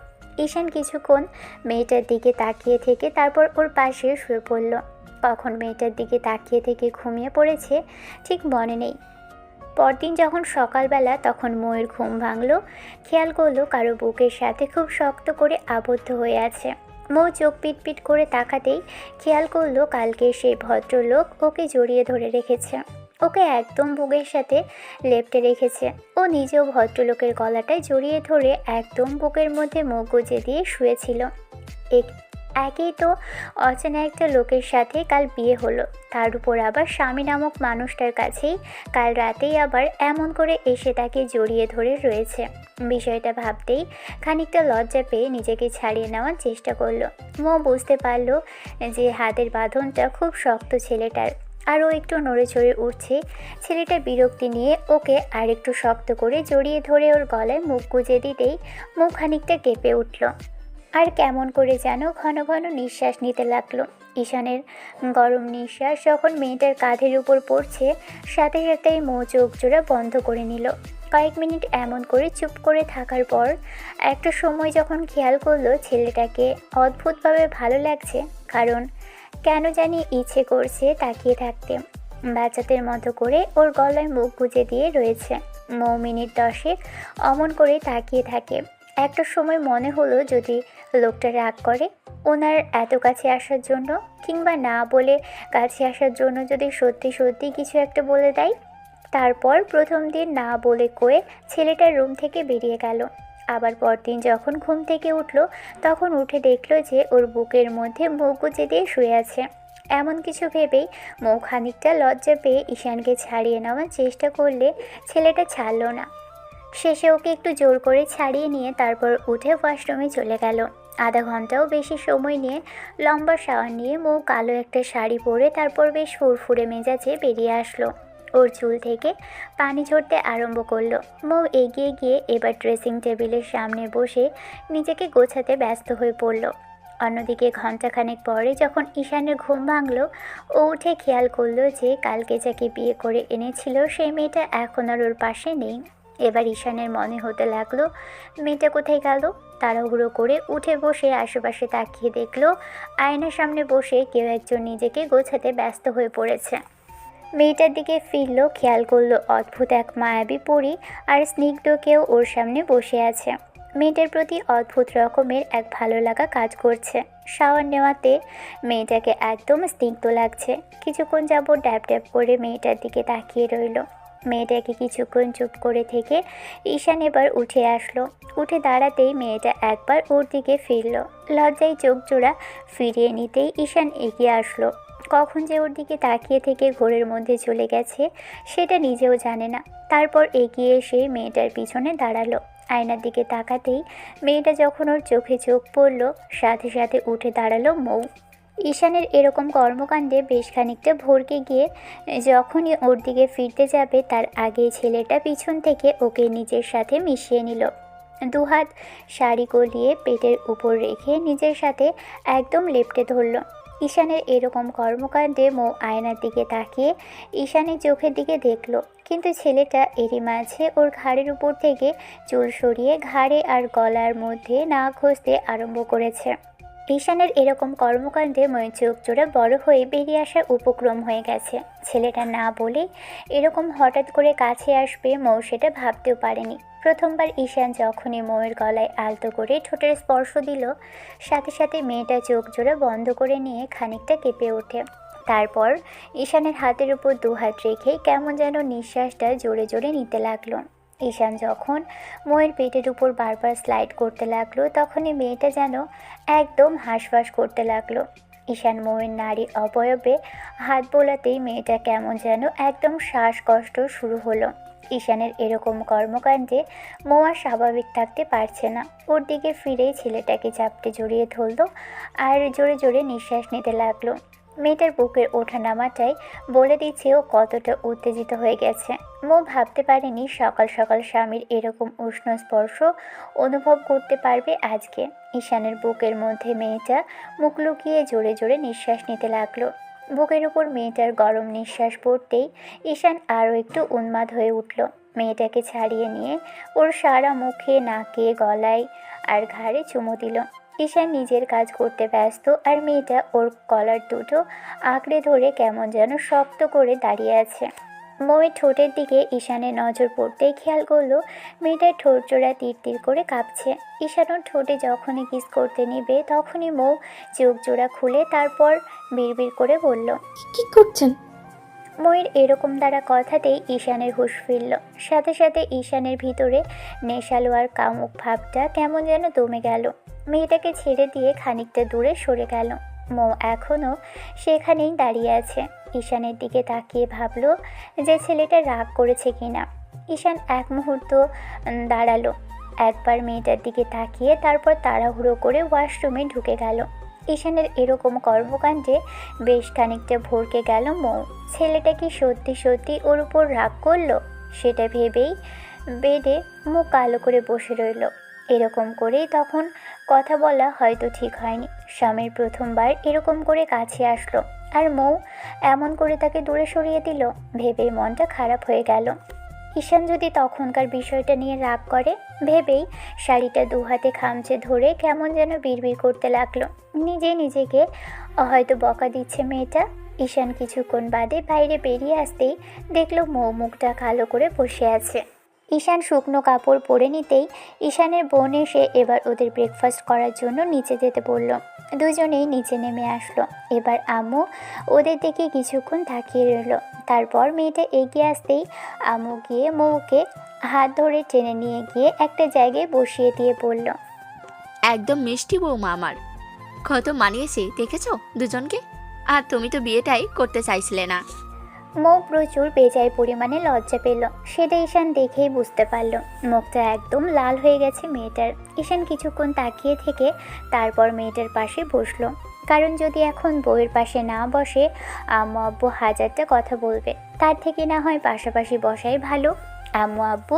ঈশান কিছুক্ষণ মেয়েটার দিকে তাকিয়ে থেকে তারপর ওর পাশে শুয়ে পড়ল। কখন মেয়েটার দিকে তাকিয়ে থেকে ঘুমিয়ে পড়েছে ঠিক মনে নেই। পরদিন যখন সকালবেলা তখন ময়ের ঘুম ভাঙল, খেয়াল করলো কারো বুকের সাথে খুব শক্ত করে আবদ্ধ হয়ে আছে। মৌ চোখ পিটপিট করে তাকাতেই খেয়াল করলো কালকে সেই ভদ্রলোক ওকে জড়িয়ে ধরে রেখেছে, ওকে একদম বুকের সাথে লেপ্টে রেখেছে। ও নিজেও ভদ্রলোকের গলাটায় জড়িয়ে ধরে একদম বুকের মধ্যে মুখ গুজে দিয়ে শুয়েছিল। একই তো অচেনা একটা লোকের সাথে কাল বিয়ে হলো, তার উপর আবার স্বামী নামক মানুষটার কাছেই কাল রাতেই আবার এমন করে এসে তাকে জড়িয়ে ধরে রয়েছে। বিষয়টা ভাবতেই খানিকটা লজ্জা পেয়ে নিজেকে ছাড়িয়ে নেওয়ার চেষ্টা করলো। মো বুঝতে পারলো যে হাতের বাঁধনটা খুব শক্ত ছেলেটার, আরও একটু নড়ে চড়ে উঠছে। ছেলেটা বিরক্তি নিয়ে ওকে আরেকটু শক্ত করে জড়িয়ে ধরে ওর গলায় মুখ গুজে দিতেই মুখ খানিকটা কেঁপে উঠল, আর কেমন করে যেন ঘন ঘন নিঃশ্বাস নিতে লাগলো। ঈশানের গরম নিঃশ্বাস যখন মেয়েটার কাঁধের উপর পড়ছে, সাথে সাথেই মৌ চোখ জোড়া বন্ধ করে নিল। কয়েক মিনিট এমন করে চুপ করে থাকার পর একটা সময় যখন খেয়াল করলো ছেলেটাকে অদ্ভুতভাবে ভালো লাগছে, কারণ কেন জানি ইচ্ছে করছে তাকিয়ে থাকতে। বাচ্চাদের মতো করে ওর গলায় মুখ গুজে দিয়ে রয়েছে। মৌ মিনিট 10 অমন করে তাকিয়ে থাকে। একটা সময় মনে হলো যদি লোকটা রাগ করে ওনার এত কাছে আসার জন্য, কিংবা না বলে কাছে আসার জন্য যদি সত্যি সত্যি কিছু একটা বলে দেয়। তারপর প্রথম দিন না বলে কয়ে ছেলেটার রুম থেকে বেরিয়ে গেল। আবার পরদিন যখন ঘুম থেকে উঠলো তখন উঠে দেখলো যে ওর বুকের মধ্যে মুখ গুজে দিয়ে শুয়ে আছে। এমন কিছু ভেবেই মৌ খানিকটা লজ্জা পেয়ে ঈশানকে ছাড়িয়ে নেওয়ার চেষ্টা করলে ছেলেটা ছাড়লো না। শেষে ওকে একটু জোর করে ছাড়িয়ে নিয়ে তারপর উঠে ওয়াশরুমে চলে গেল। আধা ঘন্টাও বেশি সময় নিয়ে লম্বা শাওয়ার নিয়ে মৌ কালো একটা শাড়ি পরে তারপর বেশ ফুরফুরে মেজাজে বেরিয়ে আসলো। ওর চুল থেকে পানি ঝরতে আরম্ভ করলো। মৌ এগিয়ে গিয়ে এবার ড্রেসিং টেবিলের সামনে বসে নিজেকে গোছাতে ব্যস্ত হয়ে পড়ল। অন্যদিকে ঘণ্টাখানেক পরে যখন ঈশানের ঘুম ভাঙলো ও উঠে খেয়াল করলো যে কালকে যাকে বিয়ে করে এনেছিল সেই মেয়েটা এখন আর ওর পাশে নেই। এবার ঈশানের মনে হতে লাগলো মেয়েটা কোথায় গেল। তাড়াহুড়ো করে উঠে বসে আশেপাশে তাকিয়ে দেখলো আয়নার সামনে বসে কেউ একজন নিজেকে গোছাতে ব্যস্ত হয়ে পড়েছে। মেয়েটার দিকে ফিরল, খেয়াল করলো অদ্ভুত এক মায়াবী পরী আর স্নিগ্ধ কেউ ওর সামনে বসে আছে। মেয়েটার প্রতি অদ্ভুত রকমের এক ভালো লাগা কাজ করছে। শাওয়ার নেওয়াতে মেয়েটাকে একদম স্নিগ্ধ লাগছে। কিছুক্ষণ যাবত ড্যাব ড্যাব করে মেয়েটার দিকে তাকিয়ে রইল। মেয়েটাকে কিছুক্ষণ চুপ করে থেকে ঈশান এবার উঠে আসলো। উঠে দাঁড়াতেই মেয়েটা একবার ওর দিকে ফিরল। লজ্জায় চোখ জোড়া ফিরিয়ে নিতেই ঈশান এগিয়ে আসলো। কখন যে ওর দিকে তাকিয়ে থেকে ঘোরের মধ্যে চলে গেছে সেটা নিজেও জানে না। তারপর এগিয়ে এসে মেয়েটার পিছনে দাঁড়ালো। আয়নার দিকে তাকাতেই মেয়েটা যখন ওর চোখে চোখ পড়ল সাথে সাথে উঠে দাঁড়ালো মৌ। ঈশানের এরকম কর্মকাণ্ডে বেশ খানিকটা ভড়কে গিয়ে যখনই ওর দিকে ফিরতে যাবে তার আগে ছেলেটা পিছন থেকে ওকে নিজের সাথে মিশিয়ে নিল। দুহাত শাড়ি গলিয়ে পেটের উপর রেখে নিজের সাথে একদম লেপ্টে ধরল। ঈশানের এরকম কর্মকাণ্ডে মৌ আয়নার দিকে তাকিয়ে ঈশানের চোখের দিকে দেখল, কিন্তু ছেলেটা এরই মাঝে ওর ঘাড়ের উপর থেকে চুল সরিয়ে ঘাড়ে আর গলার মধ্যে নাক ঘষতে আরম্ভ করেছে। ঈশানের এরকম কর্মকাণ্ডে ময়ের চোখ জোড়া বড় হয়ে বেরিয়ে আসার উপক্রম হয়ে গেছে। ছেলেটা না বলে এরকম হঠাৎ করে কাছে আসবে মৌ সেটা ভাবতেও পারেনি। প্রথমবার ঈশান যখনই মৌয়ের গলায় আলতো করে ঠোঁটের স্পর্শ দিল সাথে সাথে মেয়েটা চোখ জোড়া বন্ধ করে নিয়ে খানিকটা কেঁপে ওঠে। তারপর ঈশানের হাতের উপর দুহাত রেখে কেমন যেন নিঃশ্বাসটা জোরে জোরে নিতে লাগলো। ঈশান যখন মৌয়ের পেটের উপর বারবার স্লাইড করতে লাগলো তখনই মেয়েটা যেন একদম হাঁসফাঁস করতে লাগলো। ঈশান মৌয়ের নারী অবয়বে হাত বোলাতেই মেয়েটা কেমন যেন একদম শ্বাসকষ্ট শুরু হলো। ঈশানের এরকম কর্মকাণ্ডে মৌ আর স্বাভাবিক থাকতে পারছে না। ওর দিকে ফিরেই ছেলেটাকে চাপটে জড়িয়ে ধরলো আর জোরে জোরে নিঃশ্বাস নিতে লাগলো। মেয়েটার বুকের ওঠানামাটাই বলে দিচ্ছে ও কতটা উত্তেজিত হয়ে গেছে। মৌ ভাবতে পারেনি সকাল সকাল স্বামীর এরকম উষ্ণ স্পর্শ অনুভব করতে পারবে আজকে। ঈশানের বুকের মধ্যে মেয়েটা মুখ লুকিয়ে জোরে জোরে নিঃশ্বাস নিতে লাগলো। বুকের উপর মেয়েটার গরম নিঃশ্বাস পড়তেই ঈশান আরও একটু উন্মাদ হয়ে উঠল। মেয়েটাকে ছাড়িয়ে নিয়ে ওর সারা মুখে, নাকে, গলায় আর ঘাড়ে চুমু দিল। ঈশান নিজের কাজ করতে ব্যস্ত আর মেয়েটা ওর কলার দুটো আঁকড়ে ধরে কেমন যেন শক্ত করে দাঁড়িয়ে আছে। মৌয়ের ঠোঁটের দিকে ঈশানের নজর পড়তেই খেয়াল করলো মেয়েটার ঠোঁট জোড়া তীর তীর করে কাঁপছে। ঈশান ওর ঠোঁটে যখনই কিস করতে নেবে তখনই মৌ চোখ জোড়া খুলে তারপর বিড়বিড় করে বলল, কি করছেন? মৌয়ের এরকম দ্বারা কথাতেই ঈশানের হুঁশ ফিরল। সাথে সাথে ঈশানের ভিতরে নেশালো আর কামুক ভাবটা কেমন যেন দমে গেল। মেয়েটাকে ছেড়ে দিয়ে খানিকটা দূরে সরে গেল। মৌ এখনও সেখানেই দাঁড়িয়ে আছে। ঈশানের দিকে তাকিয়ে ভাবল যে ছেলেটা রাগ করেছে কিনা। ঈশান এক মুহূর্ত দাঁড়ালো, একবার মেয়েটার দিকে তাকিয়ে তারপর তাড়াহুড়ো করে ওয়াশরুমে ঢুকে গেল। ঈশানের এরকম কর্মকাণ্ডে বেশ খানিকটা ভরকে গেল মৌ। ছেলেটা কি সত্যি সত্যি ওর উপর রাগ করলো? সেটা ভেবেই বেডে মুখ কালো করে বসে রইল। এরকম করেই তখন কথা বলা হয়তো ঠিক হয়নি। স্বামীর প্রথমবার এরকম করে কাছে আসলো আর মৌ এমন করে তাকে দূরে সরিয়ে দিল ভেবেই মনটা খারাপ হয়ে গেল। ঈশান যদি তখনকার বিষয়টা নিয়ে রাগ করে ভেবেই শাড়িটা দুহাতে খামচে ধরে কেমন যেন বিড়বিড় করতে লাগলো। নিজেকে হয়তো বকা দিচ্ছে মেয়েটা। ঈশান কিছুক্ষণ বাদে বাইরে বেরিয়ে আসতেই দেখলো মৌ মুখটা কালো করে বসে আছে। ঈশান শুকনো কাপড় পরে নিতেই ঈশানের বোন এসে এবার ওদের ব্রেকফাস্ট করার জন্য নিচে যেতে বলল। দুজনেই নিচে নেমে আসলো। এবার আম্মু ওদের দিকে কিছুক্ষণ তাকিয়ে রইল। তারপর মেয়েটা এগিয়ে আসতেই আম্মু গিয়ে মৌকে হাত ধরে টেনে নিয়ে গিয়ে একটা জায়গায় বসিয়ে দিয়ে বলল, একদম মিষ্টি বৌমা আমার, কত মানিয়েছে দেখেছো দুজনকে। আর তুমি তো বিয়েটাই করতে চাইছিলে না। মৌ প্রচুর বেজায় পরিমাণে লজ্জা পেল। সেটা ঈশান দেখেই বুঝতে পারল। মুখটা একদম লাল হয়ে গেছে মেয়েটার। ঈশান কিছুক্ষণ তাকিয়ে থেকে তারপর মেয়েটার পাশে বসলো। কারণ যদি এখন বউয়ের পাশে না বসে আম্মু আব্বু হাজারটা কথা বলবে, তার থেকে না হয় পাশাপাশি বসাই ভালো। আম্মু আব্বু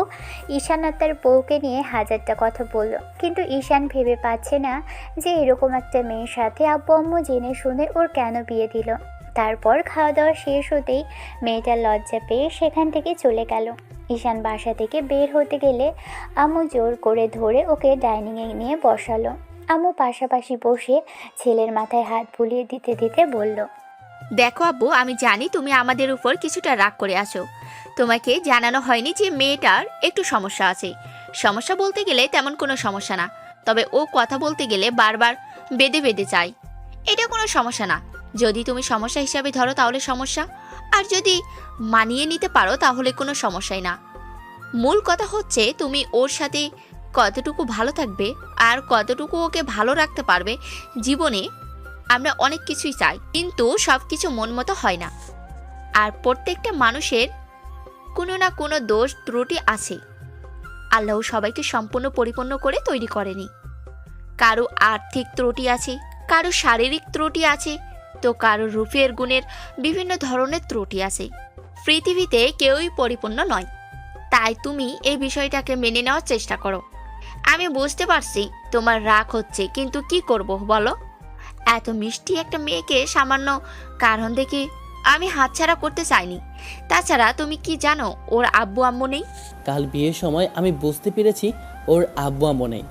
ঈশান আর তার বউকে নিয়ে হাজারটা কথা বলল, কিন্তু ঈশান ভেবে পাচ্ছে না যে এরকম একটা মেয়ের সাথে আব্বু আম্মু জেনে শুনে ওর কেন বিয়ে দিল। তারপর খাওয়া দাওয়া শেষ হতেই মেয়েটার লজ্জা পেয়ে সেখান থেকে চলে গেল। ঈশান বাসা থেকে বের হতে গেলে আম্মু জোর করে ধরে ওকে ডাইনিংয়ে নিয়ে বসালো। আম্মু পাশাপাশি বসে ছেলের মাথায় হাত বুলিয়ে দিতে দিতে বলল, দেখো আব্বু, আমি জানি তুমি আমাদের উপর কিছুটা রাগ করে আছো। তোমাকে জানানো হয়নি যে মেয়েটার একটু সমস্যা আছে। সমস্যা বলতে গেলে তেমন কোনো সমস্যা না, তবে ও কথা বলতে গেলে বারবার বেঁধে বেঁধে চায়। এটা কোনো সমস্যা না। যদি তুমি সমস্যা হিসাবে ধরো তাহলে সমস্যা, আর যদি মানিয়ে নিতে পারো তাহলে কোনো সমস্যাই না। মূল কথা হচ্ছে তুমি ওর সাথে কতটুকু ভালো থাকবে আর কতটুকু ওকে ভালো রাখতে পারবে। জীবনে আমরা অনেক কিছুই চাই, কিন্তু সব কিছু মন মতো হয় না। আর প্রত্যেকটা মানুষের কোনো না কোনো দোষ ত্রুটি আছে। আল্লাহ সবাইকে সম্পূর্ণ পরিপূর্ণ করে তৈরি করেনি। কারো আর্থিক ত্রুটি আছে, কারো শারীরিক ত্রুটি আছে, তো কারো রূপের গুণের বিভিন্ন ধরনের ত্রুটি আছে। পৃথিবীতে কেউই পরিপূর্ণ নয়। তাই তুমি এই বিষয়টাকে মেনে নেওয়ার চেষ্টা করো। আমি বুঝতে পারছি তোমার রাগ হচ্ছে, কিন্তু কি করব বলো। এত মিষ্টি একটা মেয়েকে সামান্য কারণ দেখে আমি হাতছাড়া করতে চাইনি। তাছাড়া তুমি কি জানো ওর আব্বু আম্মু নেই? কাল বিয়ের সময় আমি বুঝতে পেরেছি ওর আব্বু আম্মু নেই।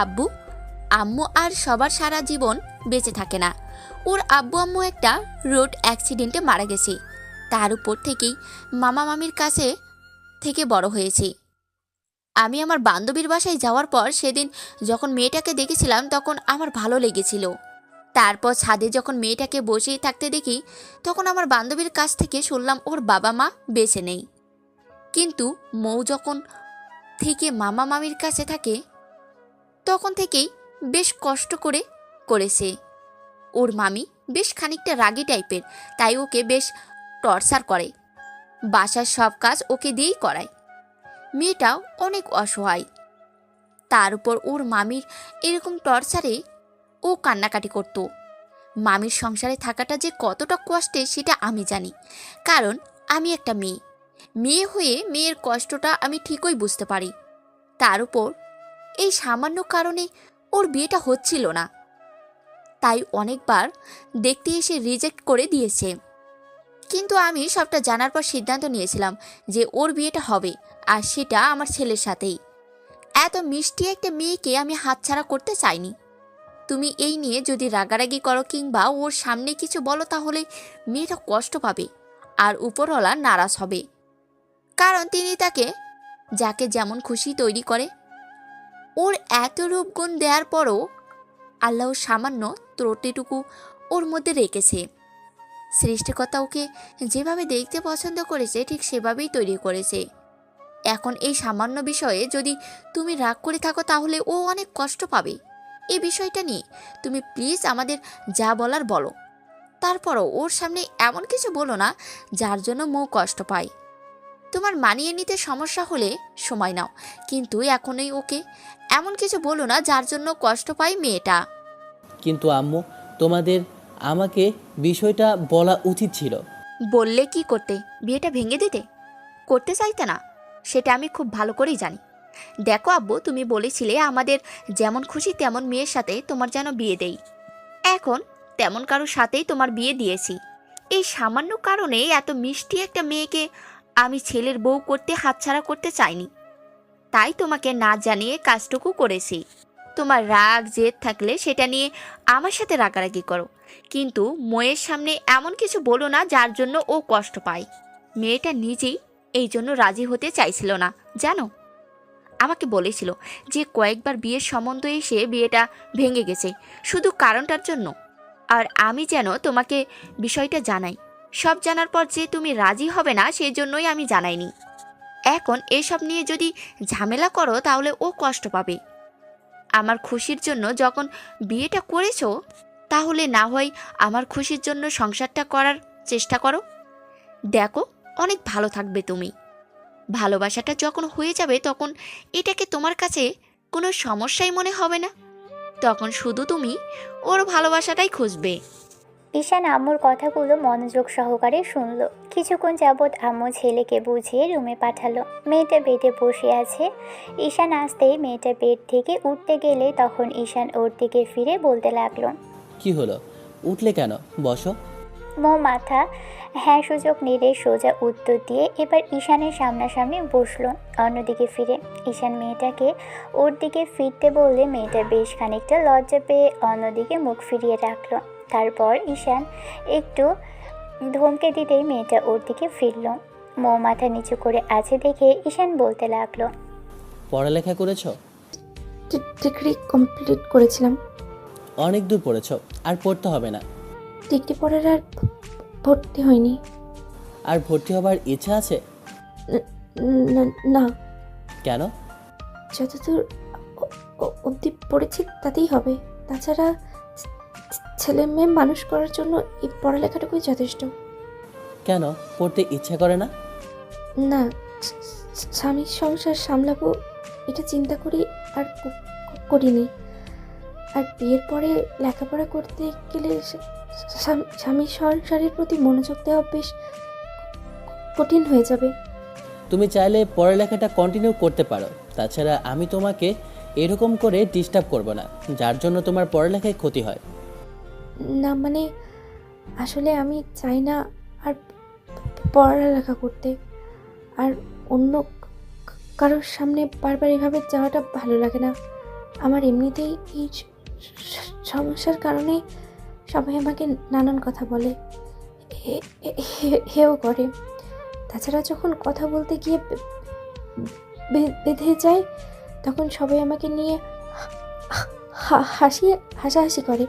আব্বু আম্মু আর সবার সারা জীবন বেঁচে থাকে না। ওর আব্বু আম্মু একটা রোড অ্যাক্সিডেন্টে মারা গেছে। তার উপর থেকেই মামা মামির কাছে থেকে বড় হয়েছি। আমি আমার বান্ধবীর বাসায় যাওয়ার পর সেদিন যখন মেয়েটাকে দেখেছিলাম তখন আমার ভালো লেগেছিল। তারপর ছাদে যখন মেয়েটাকে বসেই থাকতে দেখি তখন আমার বান্ধবীর কাছ থেকে শুনলাম ওর বাবা মা বেঁচে নেই। কিন্তু মৌ যখন থেকে মামা মামির কাছে থাকে তখন থেকেই বেশ কষ্ট করেছে। ওর মামি বেশ খানিকটা রাগী টাইপের, তাই ওকে বেশ টর্চার করে। বাসার সব কাজ ওকে দিয়েই করায়। মেয়েটাও অনেক অসহায়। তার উপর ওর মামির এরকম টর্চারে ও কান্নাকাটি করত। মামির সংসারে থাকাটা যে কতটা কষ্টের সেটা আমি জানি, কারণ আমি একটা মেয়ে হয়ে মেয়ের কষ্টটা আমি ঠিকই বুঝতে পারি। তার উপর এই সামান্য কারণে ওর বিয়েটা হচ্ছিল না, তাই অনেকবার দেখতে এসে রিজেক্ট করে দিয়েছে। কিন্তু আমি সবটা জানার পর সিদ্ধান্ত নিয়েছিলাম যে ওর বিয়েটা হবে, আর সেটা আমার ছেলের সাথেই। এত মিষ্টি একটা মেয়েকে আমি হাতছাড়া করতে চাইনি। তুমি এই নিয়ে যদি রাগারাগি করো কিংবা ওর সামনে কিছু বলো তাহলে মেয়েটা কষ্ট পাবে আর উপরওয়ালা নারাজ হবে, কারণ তিনি তাকে যাকে যেমন খুশি তৈরি করে। ওর এত রূপগুণ দেওয়ার পরও আল্লাহ সামান্য ত্রুটিটুকু ওর মধ্যে রেখেছে। সৃষ্টিকর্তা ওকে যেভাবে দেখতে পছন্দ করেছে ঠিক সেভাবেই তৈরি করেছে। এখন এই সামান্য বিষয়ে যদি তুমি রাগ করে থাকো তাহলে ও অনেক কষ্ট পাবে। এই বিষয়টা নিয়ে তুমি প্লিজ আমাদের যা বলার বলো। তারপরও ওর সামনে এমন কিছু বলো না যার জন্য মৌ কষ্ট পায়। তোমার মানিয়ে নিতে সমস্যা হলে সময় নাও, কিন্তু এখনই ওকে এমন কিছু বলো না যার জন্য কষ্ট পায় মেয়েটা। কিন্তু আম্মু, তোমাদের আমাকে বিষয়টা বলা উচিত ছিল। বললে কি করতে? বিয়েটা ভেঙে দিতে? করতে চাইতে না, সেটা আমি খুব ভালো করেই জানি। দেখো আব্বু, তুমি বলেছিলে আমাদের যেমন খুশি তেমন মেয়ের সাথে তোমার যেন বিয়ে দেই। এখন তেমন কারোর সাথেই তোমার বিয়ে দিয়েছি। এই সামান্য কারণে এত মিষ্টি একটা মেয়েকে আমি ছেলের বউ করতে হাতছাড়া করতে চাইনি, তাই তোমাকে না জানিয়ে কাজটুকু করেছি। তোমার রাগ জেদ থাকলে সেটা নিয়ে আমার সাথে রাগারাগি করো, কিন্তু ময়ের সামনে এমন কিছু বলো না যার জন্য ও কষ্ট পায়। মেয়েটা নিজেই এই জন্য রাজি হতে চাইছিল না, জানো। আমাকে বলেছিল যে কয়েকবার বিয়ের সম্বন্ধ এসে বিয়েটা ভেঙে গেছে শুধু কারণটার জন্য। আর আমি যেন তোমাকে বিষয়টা জানাই। সব জানার পর যে তুমি রাজি হবে না সেই জন্যই আমি জানাইনি। এখন এসব নিয়ে যদি ঝামেলা করো তাহলে ও কষ্ট পাবে। আমার খুশির জন্য যখন বিয়েটা করেছো তাহলে না হয় আমার খুশির জন্য সংসারটা করার চেষ্টা করো। দেখো অনেক ভালো থাকবে তুমি। ভালোবাসাটা যখন হয়ে যাবে তখন এটাকে তোমার কাছে কোনো সমস্যাই মনে হবে না। তখন শুধু তুমি ওর ভালোবাসাটাই খুঁজবে। ঈশান আম্মুর কথাগুলো মনোযোগ সহকারে শুনল। কিছুক্ষণ যাবৎ আম্মু ছেলেকে বুঝিয়ে রুমে পাঠালো। মেয়েটা বেডে বসে আছে। ঈশান আসতেই মেয়েটা বেড থেকে উঠতে গেলে তখন ঈশান ওর দিকে ফিরে বলতে লাগলো, কি হলো, উঠলে কেন? বসো। মৌ মাথা হ্যাঁ সূচক নেড়ে সোজা উত্তর দিয়ে এবার ঈশানের সামনাসামনি বসলো। অন্যদিকে ফিরে ঈশান মেয়েটাকে ওর দিকে ফিরতে বললে মেয়েটা বেশ খানিকটা লজ্জা পেয়ে অন্যদিকে মুখ ফিরিয়ে রাখলো। তারপর ঈশান একটু ধমকে দিতেই মেয়েটা ওর দিকে ফিরল। মৌ মাথা নিচু করে আছে দেখে ঈশান বলতে লাগলো, পড়ালেখা করেছো? ডিগ্রি কমপ্লিট করেছিলাম। অনেক দূর পড়েছো, আর পড়তে হবে না। ডিগ্রি পড়ার আর ভর্তি হয়নি। আর ভর্তি হবার ইচ্ছা আছে? না, কেন? যতদূর অবধি পড়েছি তাতেই হবে। তাছাড়া ছেলে মেয়ে মানুষ করার জন্য এই পড়ালেখাটুকুই যথেষ্ট। কেন পড়তে ইচ্ছা করে না? না, স্বামীর সংসার সামলাবো এটা চিন্তা করি আর করিনি। আর বিয়ের পরে লেখাপড়া করতে গেলে স্বামীর সংসারের প্রতি মনোযোগ দেওয়া বেশ কঠিন হয়ে যাবে। তুমি চাইলে পড়ালেখাটা কন্টিনিউ করতে পারো। তাছাড়া আমি তোমাকে এরকম করে ডিস্টার্ব করব না, যার জন্য তোমার পড়ালেখায় ক্ষতি হয়। না মানে আসলে আমি চাই না আর পড়ালেখা করতে। আর অন্য কারোর সামনে বারবার এভাবে যাওয়াটা ভালো লাগে না আমার। এমনিতেই এই সমস্যার কারণে সবাই আমাকে নানান কথা বলে, হেও করে। তাছাড়া যখন কথা বলতে গিয়ে বেঁধে যায় তখন সবাই আমাকে নিয়ে হাসাহাসি করে।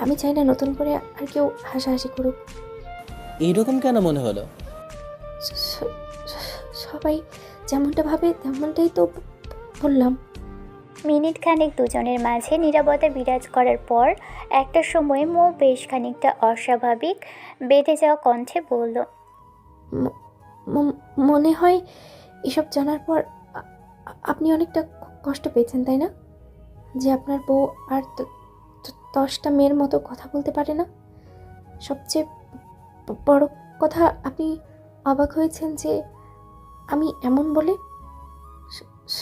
আমি চাই না নতুন করে আর কেউ হাসাহাসি করুক। এইরকম কেন মনে হলো? সবাই যেমনটা ভাবে তেমনটাই তো বললাম। মিনিট খানেক দুজনের মাঝে নীরবতা বিরাজ করার পর একটা সময় মৌ বেশ খানিকটা অস্বাভাবিক বেঁধে যাওয়া কণ্ঠে বলল, মনে হয় এসব জানার পর আপনি অনেকটা কষ্ট পেয়েছেন, তাই না? যে আপনার বউ আর 10টা মেয়ের মতো কথা বলতে পারে না। সবচেয়ে বড় কথা, আপনি অবাক হয়েছেন যে আমি এমন বলে।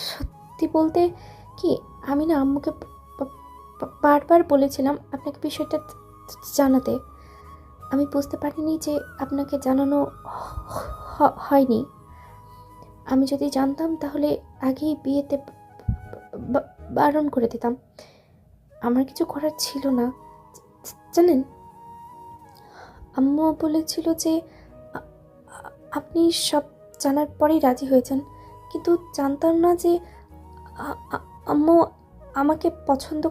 সত্যি বলতে কি, আমি না আম্মুকে বারবার বলেছিলাম আপনাকে বিষয়টা জানাতে। আমি বুঝতে পারিনি যে আপনাকে জানানো হয়নি। আমি যদি জানতাম তাহলে আগেই বিয়েতে বারণ করে দিতাম। আমার কিছু করার ছিল না, জানেন। আম্মু বলেছিল যে আপনি সব জানার পরেই রাজি হয়েছেন, কিন্তু জানতাম না যে আম্মু আমাকে পছন্দ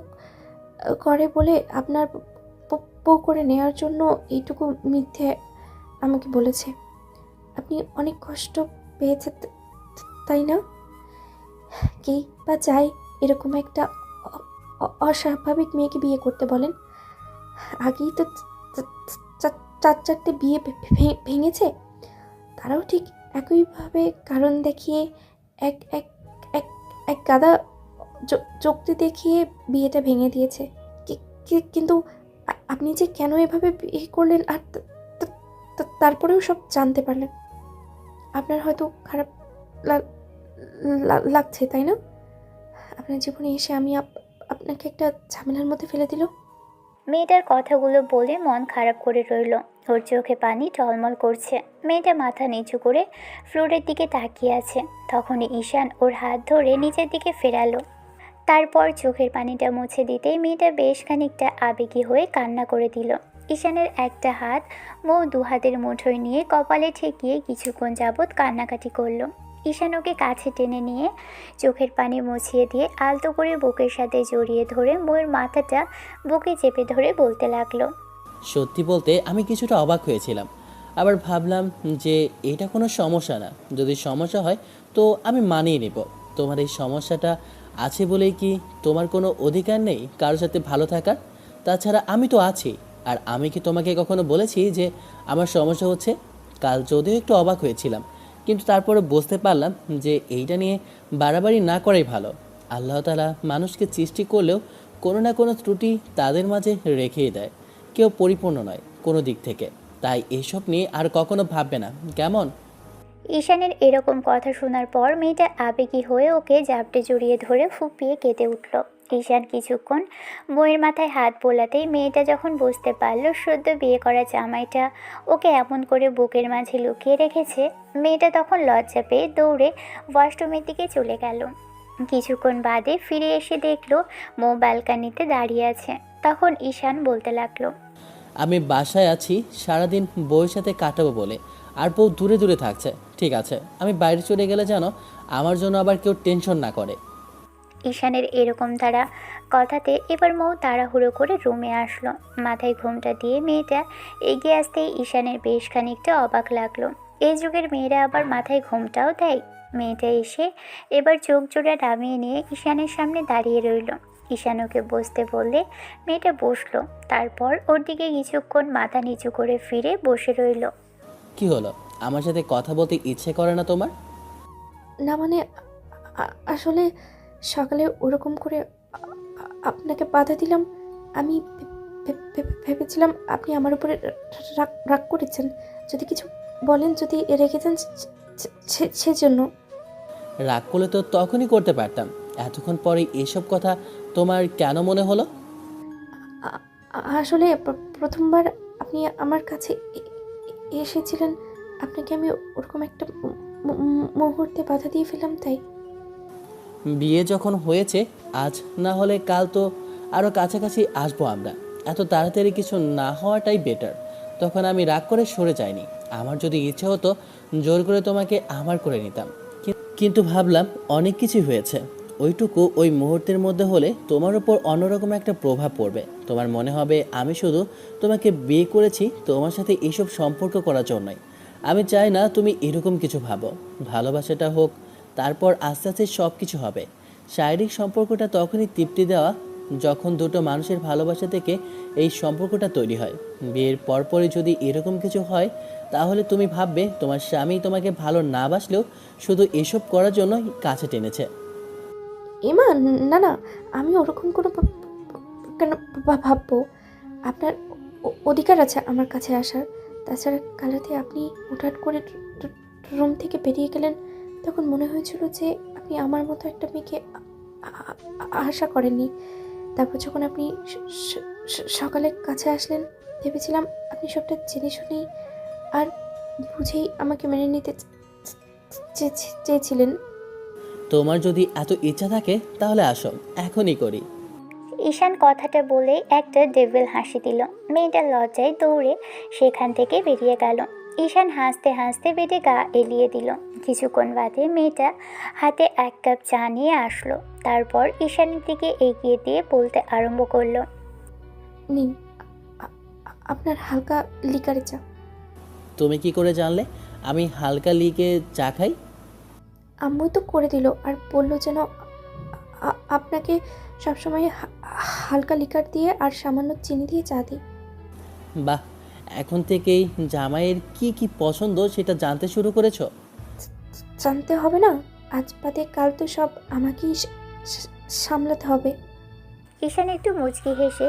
করে বলে আপনার বউ করে নেওয়ার জন্য এইটুকু মিথ্যে আমাকে বলেছে। আপনি অনেক কষ্ট পেয়েছে, তাই না? কে বা চাই এরকম একটা অস্বাভাবিক মেয়েকে বিয়ে করতে বলেন? আগেই তো 4টা বিয়ে ভেঙেছে। তারাও ঠিক একইভাবে কারণ দেখিয়ে এক এক এক এক গাদা যুক্তি দেখিয়ে বিয়েটা ভেঙে দিয়েছে। কিন্তু আপনি যে কেন এভাবে বিয়ে করলেন আর তারপরেও সব জানতে পারলেন, আপনার হয়তো খারাপ লাগছে, তাই না? আপনার জীবনে এসে আমি আপনাকে একটা ঝামেলার মধ্যে ফেলে দিল। মেয়েটার কথাগুলো বলে মন খারাপ করে রইল। ওর চোখে পানি টলমল করছে। মেয়েটা মাথা নিচু করে ফ্লোরের দিকে তাকিয়ে আছে। তখনই ঈশান ওর হাত ধরে নিচের দিকে ফেরালো। তারপর চোখের পানিটা মুছে দিতেই মেয়েটা বেশ খানিকটা আবেগী হয়ে কান্না করে দিল। ঈশানের একটা হাত মৌ 2 হাতের মুঠোয় নিয়ে কপালে ঠেকিয়ে কিছুক্ষণ যাবৎ কান্নাকাটি করলো। ঈশান ওকে কাছে টেনে নিয়ে চোখের পানি মুছিয়ে দিয়ে আলতো করে বুকের সাথে জড়িয়ে ধরে ময়ের মাথাটা বুকে চেপে ধরে বলতে লাগলো। সত্যি বলতে আমি কিছুটা অবাক হয়েছিলাম, আবার ভাবলাম যে এটা কোনো সমস্যা না। যদি সমস্যা হয় তো আমি মানিয়ে নেব। তোমার এই সমস্যাটা আছে বলেই কি তোমার কোনো অধিকার নেই কারোর সাথে ভালো থাকার? তাছাড়া আমি তো আছি। আর আমি কি তোমাকে কখনো বলেছি যে আমার সমস্যা হচ্ছে? কাল যদিও একটু অবাক হয়েছিলাম, কিন্তু তারপরে বুঝতে পারলাম যে এইটা নিয়ে বাড়াবাড়ি না করাই ভালো। আল্লাহ তাআলা মানুষকে সৃষ্টি করলেও কোনো না কোনো ত্রুটি তাদের মাঝে রেখেই দেয়। কেউ পরিপূর্ণ নয় কোনো দিক থেকে, তাই এসব নিয়ে আর কখনো ভাববে না, কেমন? ঈশানের এরকম কথা শোনার পর মেয়েটা আবেগী হয়ে ওকে জাপটে জড়িয়ে ধরে ফুপিয়ে কেঁদে উঠল। ঈশান কিছুক্ষণ বইয়ের মাথায় হাত বোলাতেই মেয়েটা যখন বুঝতে পারল সদ্য বিয়ে করা জামাইটা ওকে এমন করে বুকের মাঝে লুকিয়ে রেখেছে, মেয়েটা তখন লজ্জা পেয়ে দৌড়ে ওয়াশরুমের দিকে চলে গেল। কিছুক্ষণ বাদে ফিরে এসে দেখলো মৌ ব্যালকানিতে দাঁড়িয়ে আছে। তখন ঈশান বলতে লাগলো। আমি বাসায় আছি সারাদিন বউয়ের সাথে কাটাবো বলে, আর বউ দূরে দূরে থাকছে। ঠিক আছে, আমি বাইরে চলে গেলে যেন আমার জন্য আবার কেউ টেনশন না করে। ঈশানের এরকম তারা কথাতে এবার মৌ তাড়াহুড়ো করে রুমে আসলো। মাথায় ঘুমটা দিয়ে মেয়েটা এগিয়ে আসতেই ঈশানের বেশ খানিকটা অবাক লাগলো। এই যুগের মেয়েরা আবার মাথায় ঘুমটাও দেয়। মেয়েটা এসে এবার চোখ জোড়া নামিয়ে নিয়ে ঈশানের সামনে দাঁড়িয়ে রইল। ঈশান ওকে বসতে বললে মেয়েটা বসলো। তারপর ওর দিকে কিছুক্ষণ মাথা নিচু করে ফিরে বসে রইল। কি হলো, আমার সাথে কথা বলতে ইচ্ছে করে না তোমার? না মানে আসলে সকালে ওরকম করে আপনাকে বাধা দিলাম। আমি ভেবেছিলাম আপনি আমার উপরে রাগ রাগ করেছেন। যদি কিছু বলেন, যদি রেখেছেন সেজন্য। রাগ করলে তো তখনই করতে পারতাম। এতক্ষণ পরে এসব কথা তোমার কেন মনে হলো? আসলে প্রথমবার আপনি আমার কাছে এসেছিলেন, আপনাকে আমি ওরকম একটা মুহূর্তে বাধা দিয়ে ফেললাম, তাই। বিয়ে যখন হয়েছে, আজ না হলে কাল তো আরও কাছাকাছি আসবো আমরা। এত তাড়াতাড়ি কিছু না হওয়াটাই বেটার। তখন আমি রাগ করে সরে যাইনি। আমার যদি ইচ্ছে হতো জোর করে তোমাকে আমার করে নিতাম, কিন্তু ভাবলাম অনেক কিছু হয়েছে। ওইটুকু ওই মুহূর্তের মধ্যে হলে তোমার উপর অন্যরকম একটা প্রভাব পড়বে। তোমার মনে হবে আমি শুধু তোমাকে বিয়ে করেছি তোমার সাথে এইসব সম্পর্ক করার জন্যই। আমি চাই না তুমি এরকম কিছু ভাবো। ভালোবাসাটা হোক, তারপর আস্তে আস্তে সব কিছু হবে। শারীরিক সম্পর্কটা তখনই তৃপ্তি দেওয়া যখন দুটো মানুষের ভালোবাসা থেকে এই সম্পর্কটা তৈরি হয়। বিয়ের পরপরই যদি এরকম কিছু হয়, তাহলে তুমি ভাববে তোমার স্বামী তোমাকে ভালো না বাসলেও শুধু এসব করার জন্য কাছে টেনেছে। এমা, না না, আমি ওরকম কোনো কেন ভাববো? আপনার অধিকার আছে আমার কাছে আসার। তাছাড়া কাল রাতে আপনি হুটহাট করে রুম থেকে বেরিয়ে গেলেন, তখন মনে হয়েছিল যে আপনি আমার মতো একটা মেয়েকে আশা করেননি। তারপর যখন আপনি সকালে কাছে আসলেন, ভেবেছিলাম আপনি সবটা জেনে শুনেই আর বুঝেই আমাকে মেনে নিতে চেয়েছিলেন। তোমার যদি এত ইচ্ছা থাকে তাহলে আসো, এখনই করি। ঈশান কথাটা বলেই একটা ডেভিল হাসি দিল। মেয়েটা লজ্জায় দৌড়ে সেখান থেকে বেরিয়ে গেল। ঈশান হাসতে হাসতে বেডে গা এলিয়ে দিল। কিছুক্ষণ বাদে মেয়েটা হাতে 1 কাপ চা নিয়ে আসলো। তারপর ঈশানের দিকে এগিয়ে দিয়ে বলতে আরম্ভ করলো। নিন আপনার হালকা লিকারে চা। তুমি কি করে জানলে আমি হালকা লিকে চা খাই? আম্মু তো করে দিল, আর বললো যেন আপনাকে সবসময় হালকা লিকার দিয়ে আর সামান্য চিনি দিয়ে চা দিই। বাহ, এখন থেকেই জামাইয়ের কি কি পছন্দ সেটা জানতে শুরু করেছো? জানতে হবে না, আজ বাদে কাল তো সব আমাকেই সামলাতে হবে। ঈশান একটু মুচকি হেসে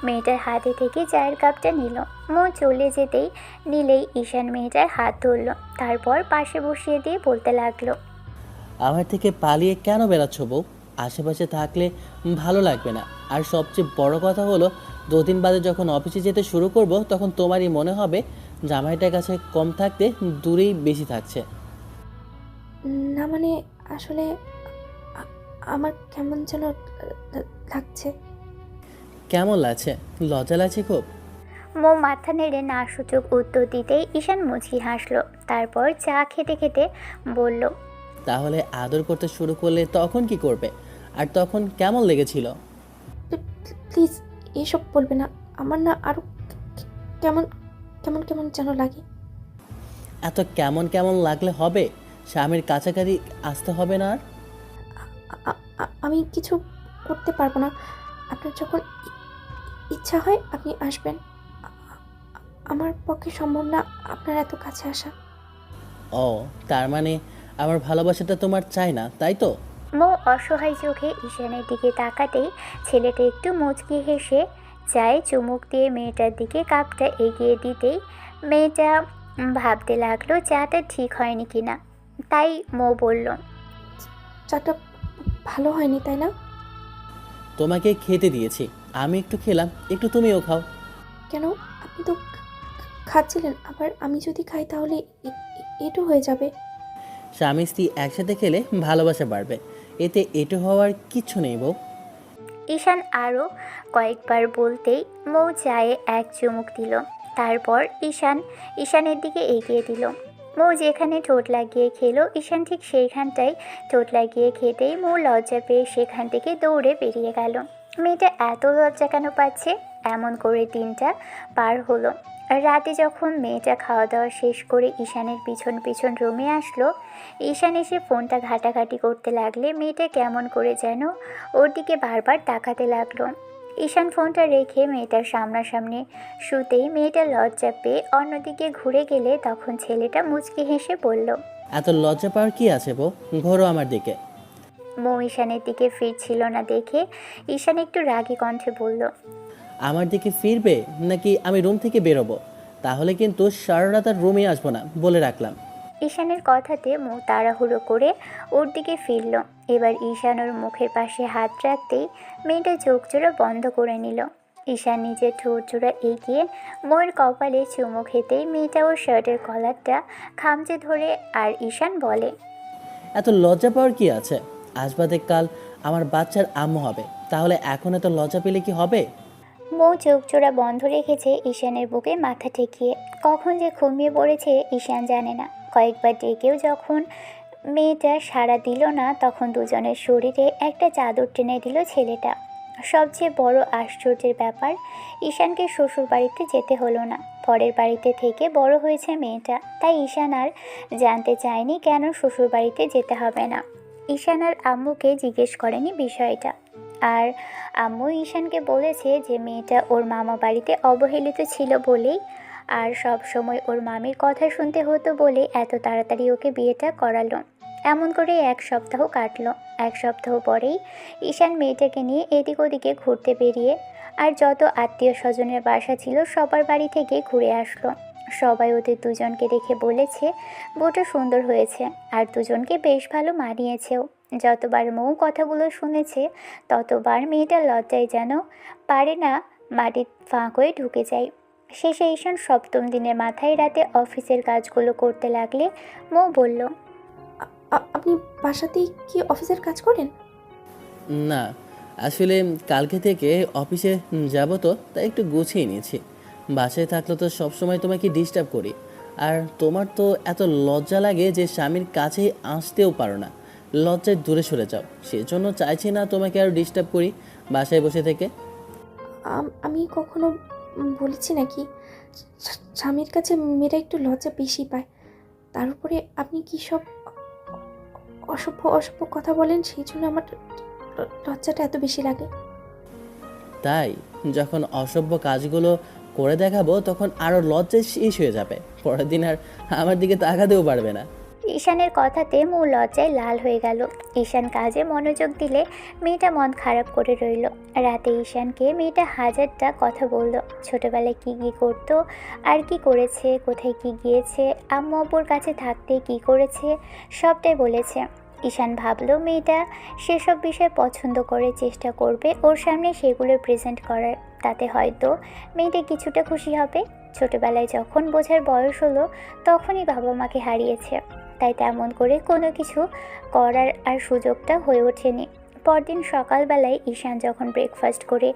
মেয়েটার হাতে থেকে চায়ের কাপটা নিল। মৌ চলে যেতেই নিলেই ঈশান মেয়েটার হাত ধরল। তারপর পাশে বসিয়ে দিয়ে বলতে লাগলো। আমার থেকে পালিয়ে কেন বেড়াচ্ছ বউ? আশেপাশে থাকলে ভালো লাগবে না। আর সবচেয়ে বড় কথা হলো, 2 দিন বাদে যখন অফিসে যেতে শুরু করব, তখন তোমারই মনে হবে জামাইটার কাছে কম থাকতে দূরেই বেশি থাকছে। না মানে আসলে আমার কেমন যেন লাগছে। কেমন লাগছে? লজ্জা লাগছে খুব? মৌ মাথা নেড়ে না সূচক উত্তর দিতেই ঈশান মুচকি হাসলো। তারপর চা খেতে খেতে বলল। তাহলে আদর করতে শুরু করলে তখন কি করবে? আর তখন কেমন লেগেছিল? প্লিজ এসব বলবে না। আমার না আরও কেমন কেমন কেমন যেন লাগে। এত কেমন কেমন লাগলে হবে? স্বামীর কাছাকাছি আসতে হবে না আর? আমি কিছু করতে পারবো না। আপনার যখন ইচ্ছা হয় আপনি আসবেন। আমার পক্ষে সম্ভব না আপনার এত কাছে আসা। ও, তার মানে আমার ভালোবাসাটা তোমার চাই না, তাই তো? মৌ অসহায় চোখে ঈশানের দিকে তাকাতেই ছেলেটা একটু মুচকি হেসে চায়ে চুমুক দিয়ে মেয়েটার দিকে কাপটা এগিয়ে দিতেই মেয়েটা ভাবতে লাগলো চাটা ঠিক হয়নি কিনা। তাই মৌ বলল, চাটা ভালো হয়নি তাই না? তোমাকে খেতে দিয়েছি, আমি একটু খেলাম, একটু তুমিও খাও। কেন? আপনি তো খাচ্ছিলেন, আবার আমি যদি খাই তাহলে এটু হয়ে যাবে। স্বামী স্ত্রী একসাথে খেলে ভালোবাসা বাড়বে, এতে এটু হওয়ার কিচ্ছু নেই বউ। ঈশান আরও কয়েকবার বলতেই মৌ চায়ে এক চুমুক দিল। তারপর ঈশানের দিকে এগিয়ে দিল। মৌ যেখানে ঠোঁট লাগিয়ে খেলো, ঈশান ঠিক সেইখানটায় ঠোঁট লাগিয়ে খেতেই মৌ লজ্জা পেয়ে সেখান থেকে দৌড়ে বেরিয়ে গেল। মেয়েটা এত লজ্জা কেন পাচ্ছে? এমন করে দিনটা পার হলো। রাতে যখন মেয়েটা খাওয়া দাওয়া শেষ করে ঈশানের পিছন পিছন রুমে আসলো, ঈশান এসে ফোনটা ঘাটাঘাটি করতে লাগলে মেয়েটা কেমন করে যেন ওর দিকে বারবার তাকাতে লাগলো। ঈশান ফোনটা রেখে মেয়েটার সামনাসামনি শুতেই মেয়েটা লজ্জা পেয়ে অন্যদিকে ঘুরে গেলে তখন ছেলেটা মুচকি হেসে বলল, এত লজ্জা পাওয়ার কি আছে বউ, ঘোরো আমার দিকে। মৌ ঈশানের দিকে ফিরছিল না দেখে ঈশান একটু রাগী কণ্ঠে বলল, আমার দিকে ফিরবে নাকি আমি রুম থেকে বেরোবো? তাহলে কিন্তু সারা রাত আর রুমে আসবো না, বলে রাখলাম। ঈশানের কথাতে মৌ তাড়াহুড়ো করে ওর দিকে ফিরল। এবার ঈশান ওর মুখের পাশে হাত রাখতেই মেয়েটা চোখ জোড়া বন্ধ করে নিল। ঈশান নিজের ঠোঁট জোড়া এগিয়ে মৌয়ের কপালে চুমু খেতেই মেয়েটা ওর শার্টের কলারটা খামচে ধরে আর ঈশান বলে, এত লজ্জা পাওয়ার কি আছে? আজ বাদে কাল আমার বাচ্চার আম্মু হবে, তাহলে এখন এত লজ্জা পেলে কি হবে? মৌ চোখ জোড়া বন্ধ রেখেছে ঈশানের বুকে মাথা ঠেকিয়ে। কখন যে ঘুমিয়ে পড়েছে ঈশান জানে না। কয়েকবার ডেকেও যখন মেয়েটা সাড়া দিল না, তখন দুজনের শরীরে একটা চাদর টেনে দিল ছেলেটা। সবচেয়ে বড় আশ্চর্যের ব্যাপার, ঈশানকে শ্বশুর বাড়িতে যেতে হলো না। পরের বাড়িতে থেকে বড় হয়েছে মেয়েটা, তাই ঈশান আর জানতে চায়নি কেন শ্বশুর বাড়িতে যেতে হবে না। ঈশান আর আম্মুকে জিজ্ঞেস করেনি বিষয়টা। আর আম্মু ঈশানকে বলেছে যে মেয়েটা ওর মামা বাড়িতে অবহেলিত ছিল বলেই আর সব সময় ওর মামির কথা শুনতে হতো বলে এত তাড়াতাড়ি ওকে বিয়েটা করালো। এমন করে এক সপ্তাহ কাটলো। এক সপ্তাহ পরেই ঈশান মেয়েটাকে নিয়ে এদিক ওদিকে ঘুরতে বেরিয়ে আর যত আত্মীয় স্বজনের বাসা ছিল সবার বাড়ি থেকে ঘুরে আসলো। সবাই ওদের দুজনকে দেখে বলেছে বউটা সুন্দর হয়েছে আর দুজনকে বেশ ভালো মানিয়েছেও। যতবার মৌ কথাগুলো শুনেছে ততবার মেয়েটার লজ্জায় যেন পারে না মাটির ফাঁক হয়ে ঢুকে যায়। শেষে ঈশান সপ্তম দিনের মাথায় রাতে অফিসের কাজগুলো করতে লাগলে মৌ বলল, আপনি বাসাতেই কি অফিসের কাজ করেন? না, আসলে কালকে থেকে অফিসে যাব তো, তাই একটু গুছিয়ে নিয়েছি। বাসায় থাকলে তো সবসময় তোমাকে ডিস্টার্ব করি, আর তোমার তো এত লজ্জা লাগে যে স্বামীর কাছে আসতেও পারো না, লজ্জায় দূরে সরে যাও। সেজন্য চাইছি না তোমাকে আর ডিস্টার্ব করি বাসায় বসে থেকে। আমি কখনো বলেছি নাকি স্বামীর কাছে মেয়েরা একটু লজ্জা বেশি পায়? তার উপরে আপনি কি সব অসভ্য অসভ্য কথা বলেন, সেই জন্য আমার লজ্জাটা এত বেশি লাগে। তাই যখন অসভ্য কাজগুলো করে দেখাবো তখন আরও লজ্জায় শেষ হয়ে যাবে, পরের দিন আর আমার দিকে তাকাতেও পারবে না। ঈশানের কথাতে মৌ লজ্জায় লাল হয়ে গেল। ঈশান কাজে মনোযোগ দিলে মেয়েটা মন খারাপ করে রইল। রাতে ঈশানকে মেয়েটা হাজারটা কথা বলল, ছোটবেলায় কি কি করতো আর কি করেছে, কোথায় কি গিয়েছে, আম্মু আব্বুর কাছে থাকতে কি করেছে, সবটাই বলেছে। ঈশান ভাবলো মেয়েটা সেসব বিষয় পছন্দ করে, চেষ্টা করবে ওর সামনে সেগুলো প্রেজেন্ট করার, তাতে হয়তো মেয়েটা কিছুটা খুশি হবে। ছোটবেলায় যখন বোঝার বয়স হলো তখনই বাবা মাকে হারিয়েছে, তাই তেমন করে কোনো কিছু করার আর সুযোগটা হয়ে ওঠেনি। পরদিন সকালবেলায় ঈশান যখন ব্রেকফাস্ট করে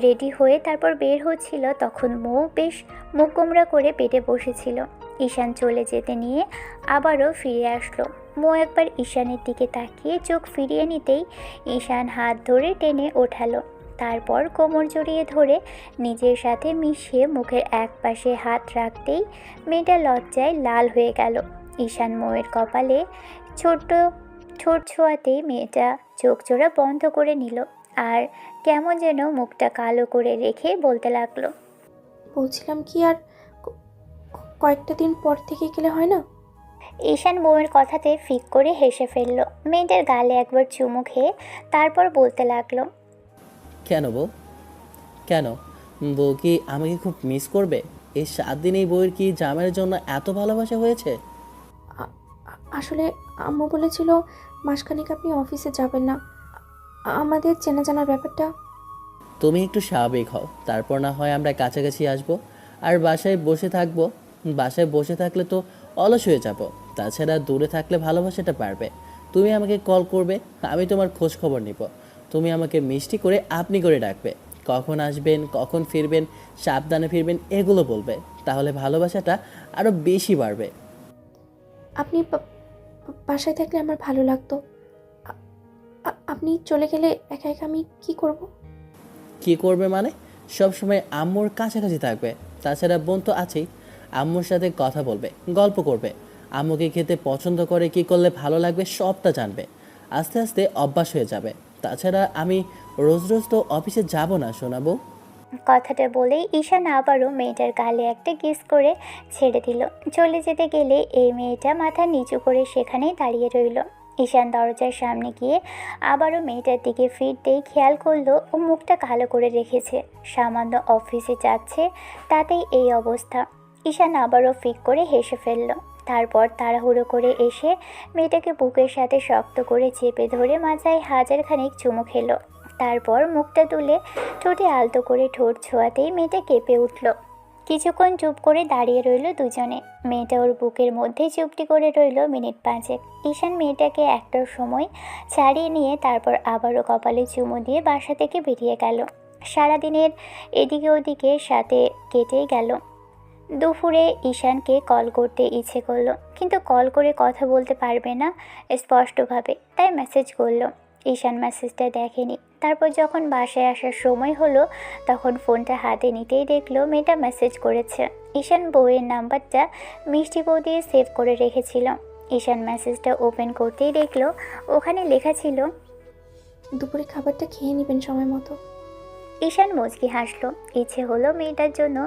রেডি হয়ে তারপর বের হচ্ছিল, তখন মৌ বেশ মুখ গোমড়া করে পেটে বসেছিল। ঈশান চলে যেতে নিয়ে আবারও ফিরে আসলো। মো একবার ঈশানের দিকে তাকিয়ে চোখ ফিরিয়ে নিতেই ঈশান হাত ধরে টেনে ওঠালো। তারপর কোমর জড়িয়ে ধরে নিজের সাথে মিশিয়ে মুখের একপাশে হাত রাখতেই মেয়েটা লজ্জায় লাল হয়ে গেল। ঈশান মোয়ের কপালে ছোট্ট ঠোঁট ছোঁয়াতেই মেয়েটা চোখ জোড়া বন্ধ করে নিল আর কেমন যেন মুখটা কালো করে রেখে বলতে লাগলো, বলছিলাম কি আর কয়েকটা দিন পর থেকে গেলে হয় না? ঈশান বউয়ের কথাতে ফিক করে হেসে ফেলল। মেয়েটার গালে একবার চুমু খেয়ে তারপর বলতে লাগলো, কেন বউ? কেন? বউ কি আমাকে খুব মিস করবে? এই 7 দিন এই বউয়ের কি জামাইয়ের জন্য এত ভালোবাসা হয়েছে? আসলে আম্মু বলেছিল মাসখানেক আপনি অফিসে যাবেন না। আমাদের চেনা জানার ব্যাপারটা। তুমি একটু স্বাভাবিক হও, তারপর না হয় আমরা কাছাকাছি আসবো আর বাসায় বসে থাকবো। বাসায় বসে থাকলে তো অলস হয়ে যাব। তাছাড়া দূরে থাকলে ভালোবাসাটা পারবে। তুমি আমাকে কল করবে, আমি তোমার খোঁজ খবর নিব। তুমি আমাকে মিষ্টি করে আপনি করে ডাকবে। কখন আসবেন, কখন ফিরবেন, সাবধানে ফিরবেন এগুলো বলবে। তাহলে ভালোবাসাটা আরও বেশি বাড়বে। আপনি বাসায় থাকলে আমার ভালো লাগতো। আপনি চলে গেলে একা একা আমি কি করব? কি করবে মানে? সব সময় আম্মুর কাছাকাছি থাকবে। তাছাড়া বোন তো আছেই, আম্মুর সাথে কথা বলবে, গল্প করবে। আম্মুকে খেতে পছন্দ করে, কি করলে ভালো লাগবে সবটা জানবে। আস্তে আস্তে অভ্যাস হয়ে যাবে। তাছাড়া আমি রোজ রোজ তো অফিসে যাব না শোনাবো। কথাটা বলেই ঈশান আবারও মেয়েটার গালে একটা কিস করে ছেড়ে দিল। চলে যেতে গেলে এই মেয়েটা মাথা নিচু করে সেখানেই দাঁড়িয়ে রইল। ঈশান দরজার সামনে গিয়ে আবারও মেয়েটার দিকে ফিরতেই খেয়াল করলো ও মুখটা কালো করে রেখেছে। সামান্য অফিসে যাচ্ছে, তাতেই এই অবস্থা। ঈশান আবারও ফিক করে হেসে ফেলল। তারপর তাড়াহুড়ো করে এসে মেয়েটাকে বুকের সাথে শক্ত করে চেপে ধরে মাথায় হাজারখানেক চুমু খেলো। তারপর মুখটা তুলে ঠোঁটে আলতো করে ঠোঁট ছোঁয়াতেই মেয়েটা কেঁপে উঠল। কিছুক্ষণ চুপ করে দাঁড়িয়ে রইল দুজনে। মেয়েটা ওর বুকের মধ্যে চুপটি করে রইল মিনিট 5। ঈশান মেয়েটাকে একটা সময় ছাড়িয়ে নিয়ে তারপর আবারও কপালে চুমু দিয়ে বাসা থেকে বেরিয়ে গেল। সারাদিনের এদিকে ওদিকে সাথে কেটে গেল। দুপুরে ঈশানকে কল করতে ইচ্ছে করলো, কিন্তু কল করে কথা বলতে পারবে না স্পষ্টভাবে, তাই মেসেজ করলো। ঈশান মেসেজটা দেখেনি। তারপর যখন বাসায় আসার সময় হলো তখন ফোনটা হাতে নিতেই দেখলো মেয়েটা মেসেজ করেছে। ঈশান বউয়ের নাম্বারটা মিষ্টি বউ দিয়ে সেভ করে রেখেছিল। ঈশান মেসেজটা ওপেন করতেই দেখলো ওখানে লেখা ছিল, দুপুরে খাবারটা খেয়ে নেবেন সময় মতো। ঈশান মুচকি হাসলো। ইচ্ছে হলো মেয়েটার জন্য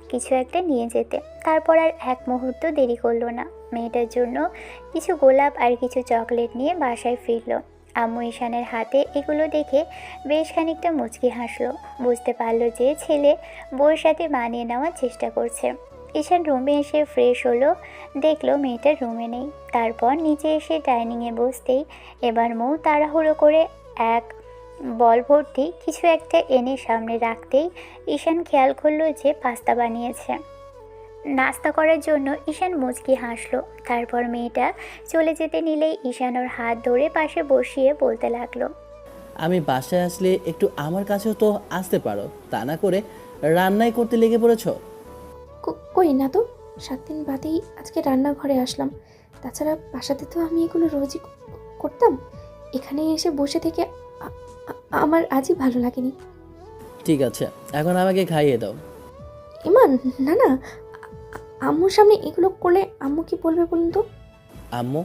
কিছু একটা নিয়ে যেতে। তারপর আর এক মুহূর্ত দেরি করলো না। মেয়েটার জন্য কিছু গোলাপ আর কিছু চকলেট নিয়ে বাসায় ফিরল। আম্মু ঈশানের হাতে এগুলো দেখে বেশ খানিকটা মুচকি হাসলো। বুঝতে পারলো যে ছেলে বউয়ের সাথে মানিয়ে নেওয়ার চেষ্টা করছে। ঈশান রুমে এসে ফ্রেশ হলো, দেখলো মেয়েটার রুমে নেই। তারপর নিচে এসে ডাইনিংয়ে বসতেই এবার মৌ তাড়াহুড়ো করে এক বল ভর্তি কিছু একটা এনে সামনে রাখতেই ঈশান খেয়াল করলো যে পাস্তা বানিয়েছে। নাস্তা করার জন্য ঈশান মুচকি হাসলো। তারপর মেয়েটা চলে যেতে নিলেই ঈশান ওর হাত ধরে পাশে বসিয়ে বলতে লাগলো, আমি বাসায় আসলে একটু আমার কাছেও তো আসতে পারো, তা না করে রান্নাই করতে লেগে পড়েছো। কই না তো, 7 দিন বাদেই আজকে রান্নাঘরে আসলাম। তাছাড়া বাসাতে তো আমি এগুলো রোজই করতাম। এখানে এসে বসে থেকে আমার আজই ভালো লাগেনি। ঠিক আছে, এখন আমাকে খাইয়ে দাও। ইমান, না না, আম্মুর সামনে এগুলো করলে আম্মু কি বলবে বলুন তো? আম্মু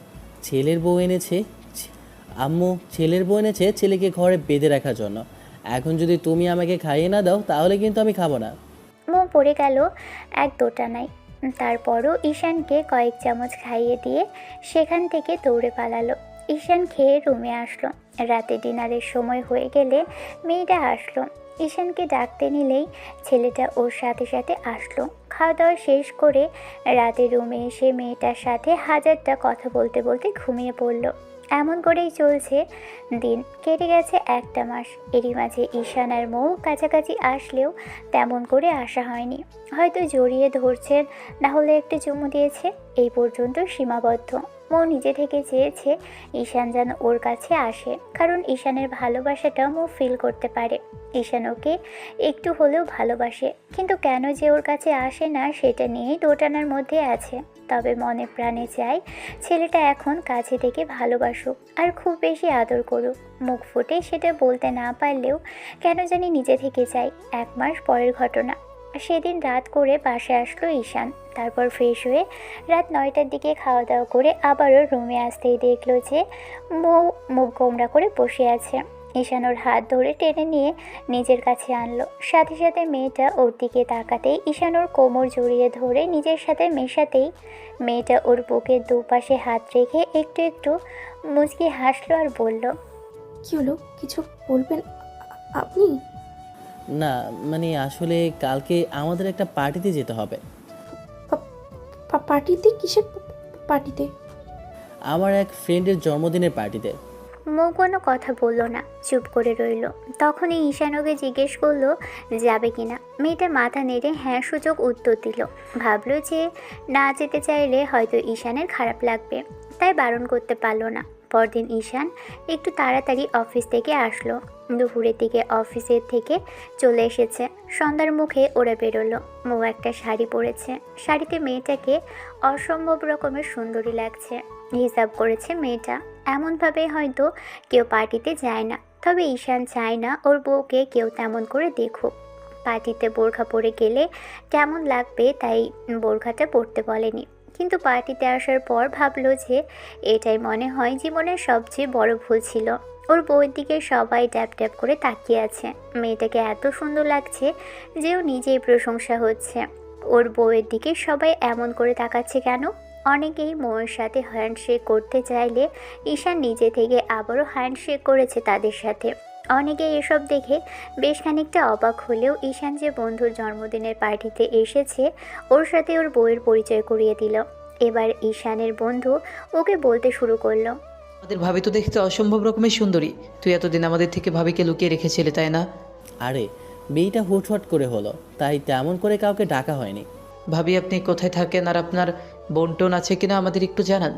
ছেলের বউ এনেছে আম্মু ছেলের বউ এনেছে ছেলেকে ঘরে বেঁধে রাখার জন্য। এখন যদি তুমি আমাকে খাইয়ে না দাও তাহলে কিন্তু আমি খাবো না। মৌ পড়ে গেল এক দোটানায়। তারপরও ঈশানকে কয়েক চামচ খাইয়ে দিয়ে সেখান থেকে দৌড়ে পালালো। ঈশান খেয়ে রুমে আসলো। রাতে ডিনারের সময় হয়ে গেলে মেয়েটা আসলো। ঈশানকে ডাকতে নিলেই ছেলেটা ওর সাথে সাথে আসলো। খাওয়া দাওয়া শেষ করে রাতে রুমে এসে মেয়েটার সাথে হাজারটা কথা বলতে বলতে ঘুমিয়ে পড়লো। এমন করেই চলছে দিন। কেটে গেছে একটা মাস। এরই মাঝে ঈশান আর মৌ কাছাকাছি আসলেও তেমন করে আসা হয়নি। হয়তো জড়িয়ে ধরছেন, না হলে একটা চুমু দিয়েছে, এই পর্যন্ত সীমাবদ্ধ। মৌ নিজে থেকে চেয়েছে ঈশান যেন ওর কাছে আসে, কারণ ঈশানের ভালোবাসাটা মৌ ফিল করতে পারে। ঈশান ওকে একটু হলেও ভালোবাসে, কিন্তু কেন যে ওর কাছে আসে না সেটা নিয়েই দোটানার মধ্যে আছে। তবে মনে প্রাণে চায় ছেলেটা এখন কাছে থেকে ভালোবাসুক আর খুব বেশি আদর করুক। মুখ ফুটে সেটা বলতে না পারলেও কেন জানি নিজে থেকে চাই। 1 মাস পরের ঘটনা। সেদিন রাত করে বাসায় আসলো ঈশান। তারপর ফ্রেশ হয়ে রাত 9টার দিকে খাওয়া দাওয়া করে আবারও রুমে আসতেই দেখলো যে মৌ মুখ গোমড়া করে বসে আছে। ঈশান ওর হাত ধরে টেনে নিয়ে নিজের কাছে আনলো। সাথে সাথে মেয়েটা ওর দিকে তাকাতেই ঈশান ওর কোমর জড়িয়ে ধরে নিজের সাথে মেশাতেই মেয়েটা ওর বুকের দুপাশে হাত রেখে একটু একটু মুচকি হাসলো আর বলল, কি হলো, কিছু বলবেন আপনি? না মানে আসলে কালকে আমাদের একটা পার্টিতে যেতে হবে। পার্টিতে? কিসের পার্টিতে? আমার এক ফ্রেন্ডের জন্মদিনের পার্টিতে। মৌ কোনো কথা বলল না, চুপ করে রইল। তখনই ঈশান ওকে জিজ্ঞেস করলো যাবে কিনা। মেয়েটা মাথা নেড়ে হ্যাঁ সূচক উত্তর দিল। ভাবলো যে না যেতে চাইলে হয়তো ঈশানের খারাপ লাগবে, তাই বারণ করতে পারলো না। পরদিন ঈশান একটু তাড়াতাড়ি অফিস থেকে আসলো। দুপুরের দিকে অফিসের থেকে চলে এসেছে। সন্ধ্যার মুখে ওরা বেরোলো। মৌ একটা শাড়ি পরেছে। শাড়িতে মেয়েটাকে অসম্ভব রকমের সুন্দরী লাগছে। হিসাব করেছে মেয়েটা এমনভাবে হয়তো কেউ পার্টিতে যায় না। তবে ঈশান চায় না ওর বউকে কেউ তেমন করে দেখুক। পার্টিতে বোরখা পরে গেলে কেমন লাগবে তাই বোরখাটা পরতে বলেনি। কিন্তু পার্টিতে আসার পর ভাবলো যে এটাই মনে হয় জীবনের সবচেয়ে বড় ভুল ছিল। ওর বউয়ের দিকে সবাই ট্যাপ ট্যাপ করে তাকিয়ে আছে। মেয়েটাকে এত সুন্দর লাগছে যে ও নিজেই প্রশংসা হচ্ছে। ওর বউয়ের দিকে সবাই এমন করে তাকাচ্ছে কেন? অনেকেই মৌয়ের সাথে হ্যান্ডশেক করতে চাইলে ঈশান নিজে থেকে আবারও হ্যান্ডশেক করেছে তাদের সাথে। অনেকেই এসব দেখে বেশ খানিকটা অবাক হলেও ঈশান যে বন্ধুর জন্মদিনের পার্টিতে এসেছে ওর সাথে ওর বউয়ের পরিচয় করিয়ে দিল। এবার ঈশানের বন্ধু ওকে বলতে শুরু করলো, আমাদের ভাবি তো দেখতে অসম্ভব রকমের সুন্দরী। তুই এতদিন আমাদের থেকে ভাবিকে লুকিয়ে রেখেছিলি, তাই না? আরে বিয়েটা হুটহাট করে হলো, তাই তেমন করে কাউকে ডাকা হয়নি। ভাবি আপনি কোথায় থাকেন আর আপনার বোন আছে কিনা আমাদের একটু জানান।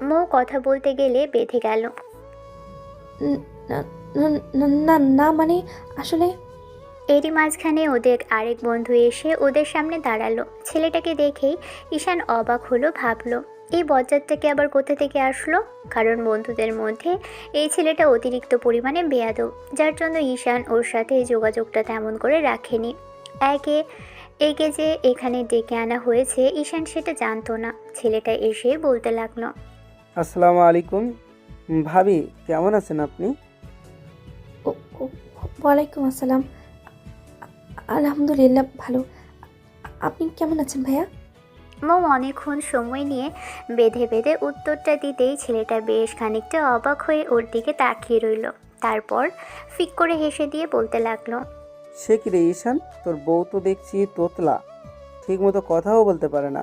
মৌ কথা বলতে গেলে বেঁধে গেল। না না না না মানে আসলে এরই মাঝখানে ওদের আরেক বন্ধু এসে ওদের সামনে দাঁড়ালো। ছেলেটাকে দেখেই ঈশান অবাক হলো। ভাবলো এই বজ্জাতটাকে আবার কোথা থেকে আসলো। কারণ বন্ধুদের মধ্যে এই ছেলেটা অতিরিক্ত পরিমাণে বেয়াদব, যার জন্য ঈশান ওর সাথে এই যোগাযোগটা তেমন করে রাখেনি। একে যে এখানে ডেকে আনা হয়েছে ঈশান সেটা জানতো না। ছেলেটা এসে বলতে লাগলো, আসসালামু আলাইকুম ভাবি, কেমন আছেন আপনি? ওয়ালাইকুম আসসালাম। আলহামদুলিল্লাহ ভালো। আপনি কেমন আছেন ভাইয়া? মৌ অনেকক্ষণ সময় নিয়ে বেঁধে বেঁধে উত্তরটা দিতেই ছেলেটা বেশ খানিকটা অবাক হয়ে ওর দিকে তাকিয়ে রইল। তারপর ফিক করে হেসে দিয়ে বলতে লাগলো, সে কি রে ঈশান, তোর বউ তো দেখছি তোতলা, ঠিক মতো কথাও বলতে পারে না।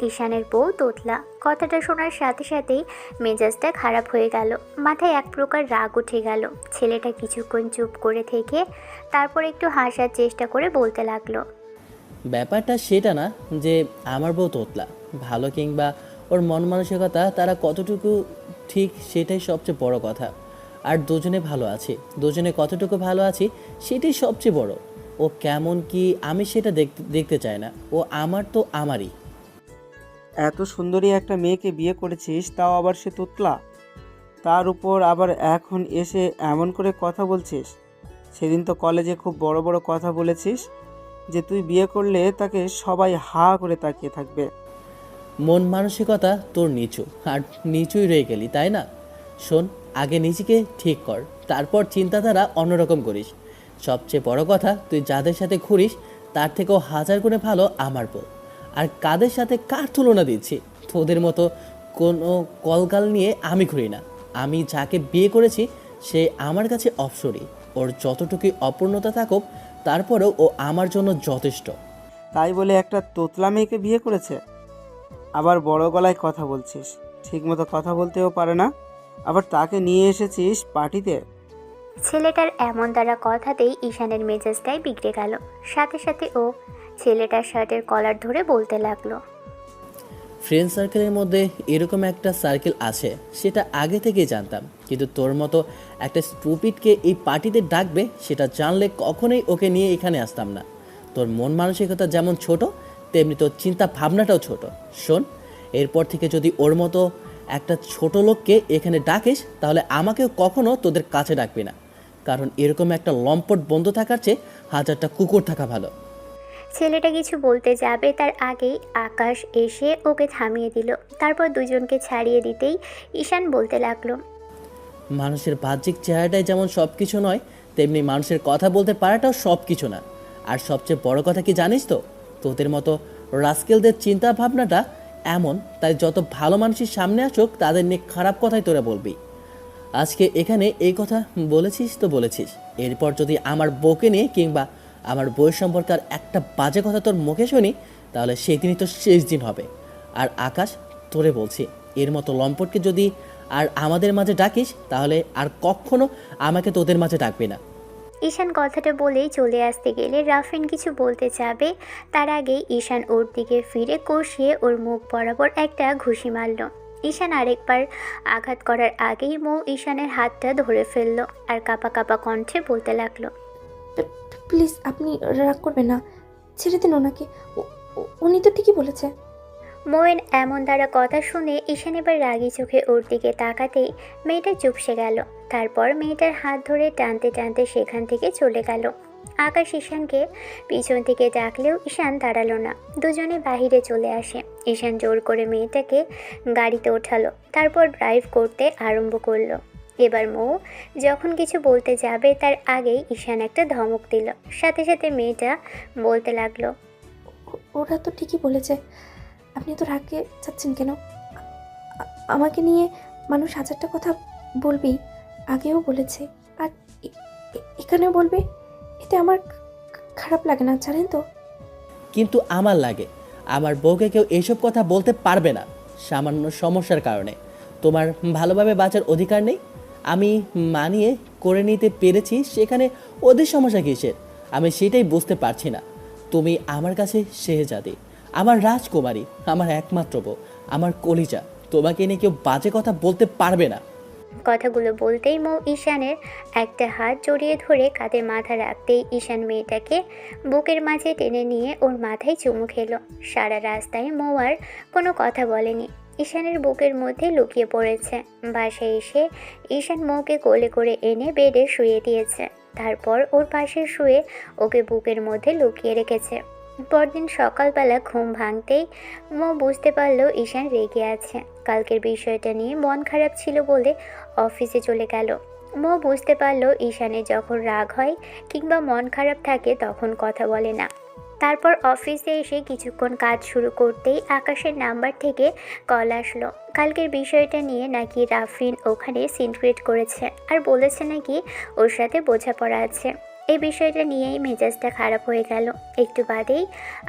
ঈশানের বউ তোতলা কথাটা শোনার সাথে সাথেই মেজাজটা খারাপ হয়ে গেল। মাথায় এক প্রকার রাগ উঠে গেল। ছেলেটা কিছুক্ষণ চুপ করে থেকে তারপর একটু হাসার চেষ্টা করে বলতে লাগলো, ব্যাপারটা সেটা না যে আমার বউ তোতলা। ভালো কিংবা ওর মন মানসিকতা তারা কতটুকু ঠিক সেটাই সবচেয়ে বড় কথা। আর দুজনে ভালো আছি, দুজনে কতটুকু ভালো আছি সেটাই সবচেয়ে বড়। ও কেমন কি আমি সেটা দেখতে চাই না। ও আমার তো আমারই। এত সুন্দরী একটা মেয়েকে বিয়ে করেছিস, তাও আবার সে তোতলা, তার উপর আবার এখন এসে এমন করে কথা বলছিস। সেদিন তো কলেজে খুব বড় বড় কথা বলেছিস যে তুই বিয়ে করলে তাকে সবাই হা করে তাকিয়ে থাকবে। মন মানসিকতা তোর নিচু, আর নিচুই রয়ে গেলি তাই না? শোন, আগে নিজেকে ঠিক কর, তারপর চিন্তাধারা অন্যরকম করিস। সবচেয়ে বড় কথা, তুই যাদের সাথে ঘুরিস তার থেকেও 1000 গুণে ভালো আমার বউ। আর কাদের সাথে কার তুলনা দিচ্ছি? তোদের মতো কোনো কলকাল নিয়ে আমি ঘুরি না। আমি যাকে বিয়ে করেছি সে আমার কাছে অপসরী। ওর যতটুকুই অপূর্ণতা থাকুক তারপরেও ও আমার জন্য যথেষ্ট। তাই বলে একটা তোতলা মেয়েকে বিয়ে করেছে? আবার বড় গলায় কথা বলছিস, ঠিক মতো কথা বলতেও পারে না, আবার তাকে নিয়ে এসেছিস পার্টিতে। ছেলেটার এমন দ্বারা কথাতেই ঈশানের মেজাজটাই বিগড়ে গেল। সাথে সাথে ও ছেলেটার শার্টের কলার ধরে বলতে লাগলো, ফ্রেন্ড সার্কেলের মধ্যে এরকম একটা সার্কেল আছে সেটা আগে থেকেই জানতাম, কিন্তু তোর মতো একটা স্টুপিডকে এই পার্টিতে ডাকবে সেটা জানলে কখনোই ওকে নিয়ে এখানে আসতাম না। তোর মন মানসিকতা যেমন ছোট তেমনি তোর চিন্তা ভাবনাটাও ছোট। শোন, এরপর থেকে যদি ওর মতো একটা ছোট লোককে এখানে ডাকিস তাহলে আমাকেও কখনো তোদের কাছে ডাকবি না, কারণ এরকম একটা লম্পট বন্ধু থাকার চেয়ে হাজারটা কুকুর থাকা ভালো। ছেলেটা কিছু বলতে যাবে তার আগেই আকাশ এসে ওকে থামিয়ে দিল। তারপর দুজনকে ছাড়িয়ে দিতেই ঈশান বলতে লাগলো, মানুষের বাহ্যিক চেহারাটাই যেমন সব কিছু নয়, তেমনি মানুষের কথা বলতে পারাটাও সব কিছু না। আর সবচেয়ে বড় কথা কি জানিস তো, তোদের মতো রাস্কেলদের চিন্তা ভাবনাটা এমন, তাই যত ভালো মানুষের সামনে আসুক তাদের নিয়ে খারাপ কথাই তোরা বলবি। আজকে এখানে এই কথা বলেছিস তো বলেছিস, এরপর যদি আমার বউকে নিয়ে কিংবা আমার বউয়ের সম্পর্কে আর একটা বাজে কথা তোর মুখে শুনি তাহলে সেই দিনই তোর শেষ দিন হবে। আর আকাশ, তোরে বলছি, এর মতো লম্পটকে যদি আর আমাদের মাঝে ডাকিস তাহলে আর কখনো আমাকে তোদের মাঝে ডাকবি না। ঈশান কথাটা বলেই চলে আসতে গেলে রাফিন কিছু বলতে যাবে, তার আগেই ঈশান ওর দিকে ফিরে কষিয়ে ওর মুখ বরাবর একটা ঘুষি মারল। ঈশান আরেকবার আঘাত করার আগেই মৌ ঈশানের হাতটা ধরে ফেললো আর কাঁপা কাঁপা কণ্ঠে বলতে লাগলো, প্লিজ আপনি রাগ করবেন না, ছেড়ে দিন ওনাকে, উনি তো ঠিকই বলেছে। মৌয়ের এমন দ্বারা কথা শুনে ঈশান এবার রাগী চোখে ওর দিকে তাকাতেই মেয়েটা চুপসে গেল। তারপর মেয়েটার হাত ধরে টানতে টানতে সেখান থেকে চলে গেল। আকাশ ঈশানকে পিছন থেকে ডাকলেও ঈশান দাঁড়ালো না, দুজনে বাহিরে চলে আসে। ঈশান জোর করে মেয়েটাকে গাড়িতে ওঠালো, তারপর ড্রাইভ করতে আরম্ভ করলো। এবার মৌ যখন কিছু বলতে যাবে তার আগেই ঈশান একটা ধমক দিল। সাথে সাথে মেয়েটা বলতে লাগলো, ওরা তো ঠিকই বলেছে, আপনি তো রাগে চাচ্ছেন কেন? আমাকে নিয়ে মানুষ হাজারটা কথা বলবেই, আগেও বলেছে, আর এখানেও বলবে। এতে আমার খারাপ লাগে না, জানেন তো। কিন্তু আমার লাগে, আমার বউকে কেউ এইসব কথা বলতে পারবে না সামান্য সমস্যার কারণে। তোমার ভালোভাবে বাঁচার অধিকার নেই। আমি মানিয়ে করে নিতে পেরেছি, সেখানে ওদের সমস্যা কিসের আমি সেটাই বুঝতে পারছি না। তুমি আমার কাছে শেহজাদি, আমার রাজকুমারী, আমার একমাত্র বউ, আমার কলিজা। তোমাকে নিয়ে কেউ বাজে কথা বলতে পারবে না। কথাগুলো বলতেই মৌ ঈশানের একটা হাত জড়িয়ে ধরে কাঁধে মাথা রাখতেই ঈশান মেয়েটাকে বুকের মাঝে টেনে নিয়ে ওর মাথায় চুমু খেলো। সারা রাস্তায় মৌ আর কোনো কথা বলেনি, ঈশানের বুকের মধ্যে লুকিয়ে পড়েছে। বাসায় এসে ঈশান মৌকে কোলে করে এনে বেডে শুয়ে দিয়েছে, তারপর ওর পাশে শুয়ে ওকে বুকের মধ্যে লুকিয়ে রেখেছে। পরদিন সকালবেলা ঘুম ভাঙতেই মৌ বুঝতে পারলো ঈশান রেগে আছে। কালকের বিষয়টা নিয়ে মন খারাপ ছিল বলে অফিসে চলে গেল। মৌ বুঝতে পারলো ঈশানের যখন রাগ হয় কিংবা মন খারাপ থাকে তখন কথা বলে না। তারপর অফিসে এসে কিছুক্ষণ কাজ শুরু করতেই আকাশের নাম্বার থেকে কল আসলো। কালকের বিষয়টা নিয়ে নাকি রাফিন ওখানে সিনক্রেট করেছে আর বলেছে নাকি ওর সাথে বোঝাপড়া আছে। এই বিষয়টা নিয়েই মেজাজটা খারাপ হয়ে গেল। একটু বাদেই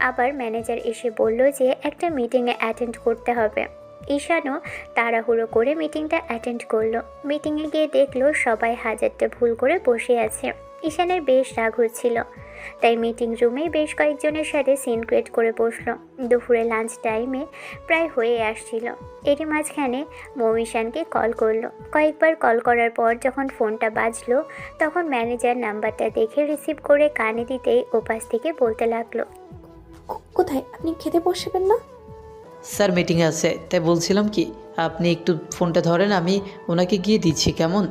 আবার ম্যানেজার এসে বলল যে একটা মিটিংয়ে অ্যাটেন্ড করতে হবে। ঈশানও তাড়াহুড়ো করে মিটিংটা অ্যাটেন্ড করলো। মিটিংয়ে গিয়ে দেখলো সবাই হাজারটা ভুল করে বসে আছে। ঈশানের বেশ রাগ হচ্ছিল, তাই মিটিং রুমে বেশ কয়েকজনের সাথে সিনক্রেট করে বসলো। দুপুরে লাঞ্চ টাইমে প্রায় হয়ে আসছিল। এরই মাঝখানে মৌ ঈশানকে কল করলো। কয়েকবার কল করার পর যখন ফোনটা বাজলো তখন ম্যানেজার নাম্বারটা দেখে রিসিভ করে কানে দিতেই ওপাশ থেকে বলতে লাগলো, কোথায়? আপনি খেতে বসবেন না? স্যার মিটিংয়ে আছে, তাই বলছিলাম কি আপনি একটু ফোনটা ধরেন, আমি ওনাকে গিয়ে দিচ্ছি, কেমন?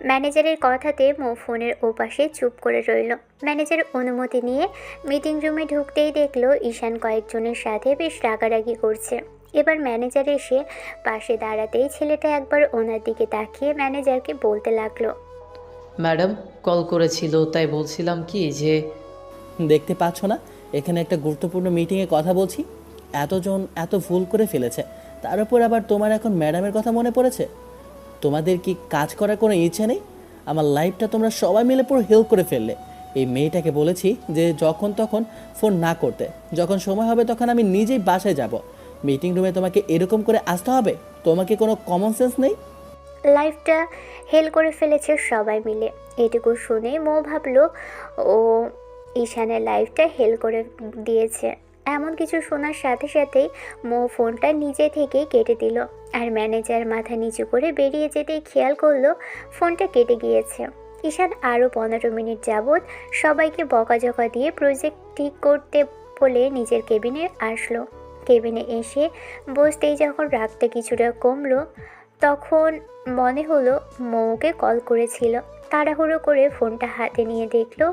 ম্যানেজারের কথাতে মৌ ফোনের ওপাশে চুপ করে রইল। ম্যানেজার অনুমতি নিয়ে মিটিং রুমে ঢুকতেই দেখলো ঈশান কয়েকজনের সাথে বেশ রাগারাগি করছে। এবার ম্যানেজার এসে পাশে দাঁড়াতেই ছেলেটা একবার ওনার দিকে তাকিয়ে ম্যানেজারকে বলতে লাগলো, ম্যাডাম কল করেছিল, তাই বলছিলাম কি যে দেখতে পাচ্ছ না এখানে একটা গুরুত্বপূর্ণ মিটিংয়ে কথা বলছি, এতজন এত ভুল করে ফেলেছে, তার উপর আবার তোমার এখন ম্যাডামের কথা মনে পড়েছে। তোমাদের কি কাজ করার কোনো ইচ্ছে নেই? আমার লাইফটা তোমরা সবাই মিলে পুরো হেল্প করে ফেললে। এই মেয়েটাকে বলেছি যে যখন তখন ফোন না করতে, যখন সময় হবে তখন আমি নিজেই বাসায় যাব। মিটিং রুমে তোমাকে এরকম করে আসতে হবে? তোমাকে কোনো কমন সেন্স নেই? লাইফটা হেল করে ফেলেছে সবাই মিলে। এটুকু শুনে মৌ ভাবলো ও ঈশানের লাইফটা হেল করে দিয়েছে। এমন কিছু শোনার সাথে সাথেই মৌ ফোনটা নিজে থেকেই কেটে দিল। আর ম্যানেজার মাথা নিচু করে বেরিয়ে যেতেই খেয়াল করলো ফোনটা কেটে গিয়েছে। ঈশান আরও 15 মিনিট যাবৎ সবাইকে বকাঝকা দিয়ে প্রজেক্ট ঠিক করতে বলে নিজের কেবিনে আসলো। কেবিনে এসে বসতেই যখন রাগটা কিছুটা কমলো, তখন মনে হলো মৌকে কল করেছিল। তাড়াহুড়ো করে ফোনটা হাতে নিয়ে দেখলো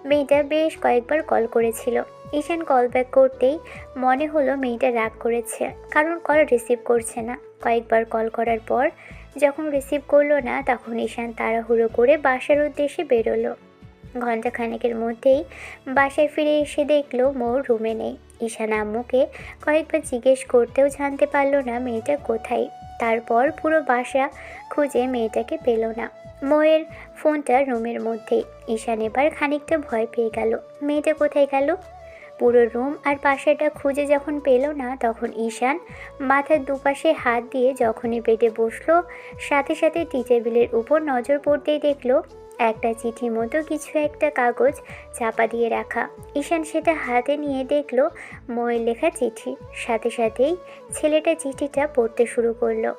মেয়েটা বেশ কয়েকবার কল করেছিল। ঈশান কল ব্যাক করতেই মনে হলো মেয়েটা রাগ করেছে, কারণ কল রিসিভ করছে না। কয়েকবার কল করার পর যখন রিসিভ করলো না, তখন ঈশান তাড়াহুড়ো করে বাসার উদ্দেশ্যে বেরোলো। ঘণ্টাখানেকের মধ্যেই বাসায় ফিরে এসে দেখলো মৌ রুমে নেই। ঈশান আম্মুকে কয়েকবার জিজ্ঞেস করতেও জানতে পারলো না মেয়েটা কোথায়। তারপর পুরো বাসা খুঁজে মেয়েটাকে পেল না। মৌয়ের ফোনটা রুমের মধ্যেই। ঈশান এবার খানিকটা ভয় পেয়ে গেল, মেয়েটা কোথায় গেল। পুরো রুম আর বাসাটা খুঁজে যখন পেল না, তখন ঈশান মাথার দুপাশে হাত দিয়ে যখনই বেডে বসলো, সাথে সাথে টি টেবিলের উপর নজর পড়তেই দেখলো একটা চিঠি মতো কিছু একটা কাগজ চাপা দিয়ে রাখা। ঈশান সেটা হাতে নিয়ে দেখলো মৌয়ের লেখা চিঠি। সাথে সাথেই ছেলেটা চিঠিটা পড়তে শুরু করলো।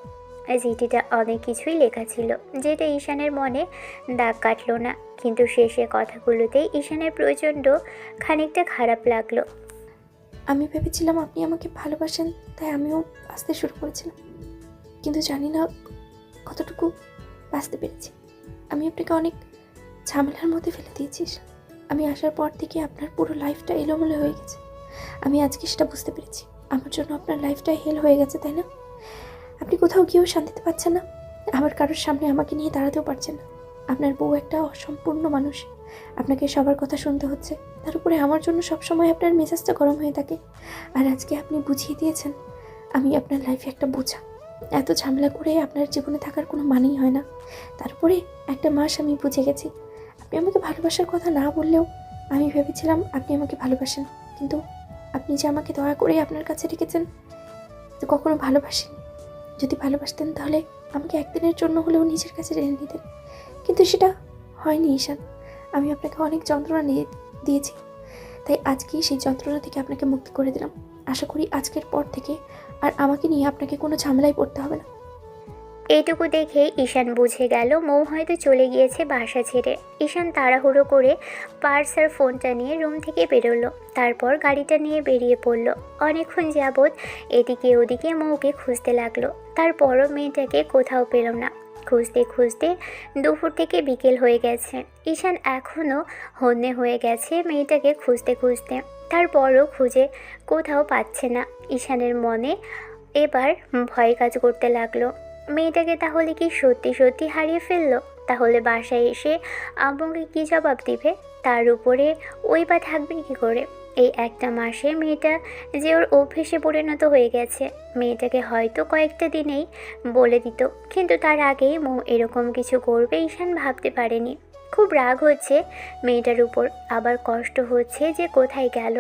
চিঠিটা অনেক কিছুই লেখা ছিল, যেটা ঈশানের মনে দাগ কাটলো না, কিন্তু শেষে কথাগুলোতেই ঈশানের প্রচণ্ড খানিকটা খারাপ লাগলো। আমি ভেবেছিলাম আপনি আমাকে ভালোবাসেন, তাই আমিও বাঁচতে শুরু করেছিলাম, কিন্তু জানি না কতটুকু বাঁচতে পেরেছি। আমি আপনাকে অনেক ঝামেলার মধ্যে ফেলে দিয়েছিস। আমি আসার পর থেকে আপনার পুরো লাইফটা এলোমেলো হয়ে গেছে। আমি আজকে সেটা বুঝতে পেরেছি। আমার জন্য আপনার লাইফটা হেল হয়ে গেছে, তাই না? আপনি কোথাও গিয়েও শান্তিতে পাচ্ছেন না, আবার কারোর সামনে আমাকে নিয়ে দাঁড়াতেও পারছেন না। আপনার বউ একটা অসম্পূর্ণ মানুষ, আপনাকে সবার কথা শুনতে হচ্ছে। তার উপরে আমার জন্য সবসময় আপনার মেজাজটা গরম হয়ে থাকে। আর আজকে আপনি বুঝিয়ে দিয়েছেন আমি আপনার লাইফে একটা বোঝা। এত ঝামেলা করে আপনার জীবনে থাকার কোনো মানেই হয় না। তারপরে একটা মাস আমি বুঝে গেছি আপনি আমাকে ভালোবাসার কথা না বললেও আমি ভেবেছিলাম আপনি আমাকে ভালোবাসেন, কিন্তু আপনি যে আমাকে দয়া করে আপনার কাছে রেখেছেন, তো কখনো ভালোবাসেন। যদি ভালোবাসতেন তাহলে আমাকে একদিনের জন্য হলেও নিজের কাছে টেনে নিতেন, কিন্তু সেটা হয়নি ঈশান। আমি আপনাকে অনেক যন্ত্রণা দিয়েছি, তাই আজকেই সেই যন্ত্রণা থেকে আপনাকে মুক্তি করে দিলাম। আশা করি আজকের পর থেকে আর আমাকে নিয়ে আপনাকে কোনো ঝামেলায় পড়তে হবে না। এইটুকু দেখে ঈশান বুঝে গেল মৌ হয়তো চলে গিয়েছে বাসা ছেড়ে। ঈশান তাড়াহুড়ো করে পার্স আর ফোনটা নিয়ে রুম থেকে বেরোলো। তারপর গাড়িটা নিয়ে বেরিয়ে পড়লো। অনেকক্ষণ যাবৎ এদিকে ওদিকে মৌকে খুঁজতে লাগলো, তারপরও মেয়েটাকে কোথাও পেল না। খুঁজতে খুঁজতে দুপুর থেকে বিকেল হয়ে গেছে। ঈশান এখনও হন্যে হয়ে গেছে মেয়েটাকে খুঁজতে খুঁজতে, তারপরও খুঁজে কোথাও পাচ্ছে না। ঈশানের মনে এবার ভয় কাজ করতে লাগলো। মেয়েটাকে তাহলে কি সত্যি সত্যি হারিয়ে ফেললো? তাহলে বাসায় এসে আম্মুকে কী জবাব দিবে? তার উপরে ওই বা থাকবে কী করে? এই একটা মাসে মেয়েটা যে ওর অভ্যেসে পরিণত হয়ে গেছে। মেয়েটাকে হয়তো কয়েকটা দিনেই বলে দিত, কিন্তু তার আগেই মৌ এরকম কিছু করবে ঈশান ভাবতে পারেনি। খুব রাগ হচ্ছে মেয়েটার উপর, আবার কষ্ট হচ্ছে যে কোথায় গেল।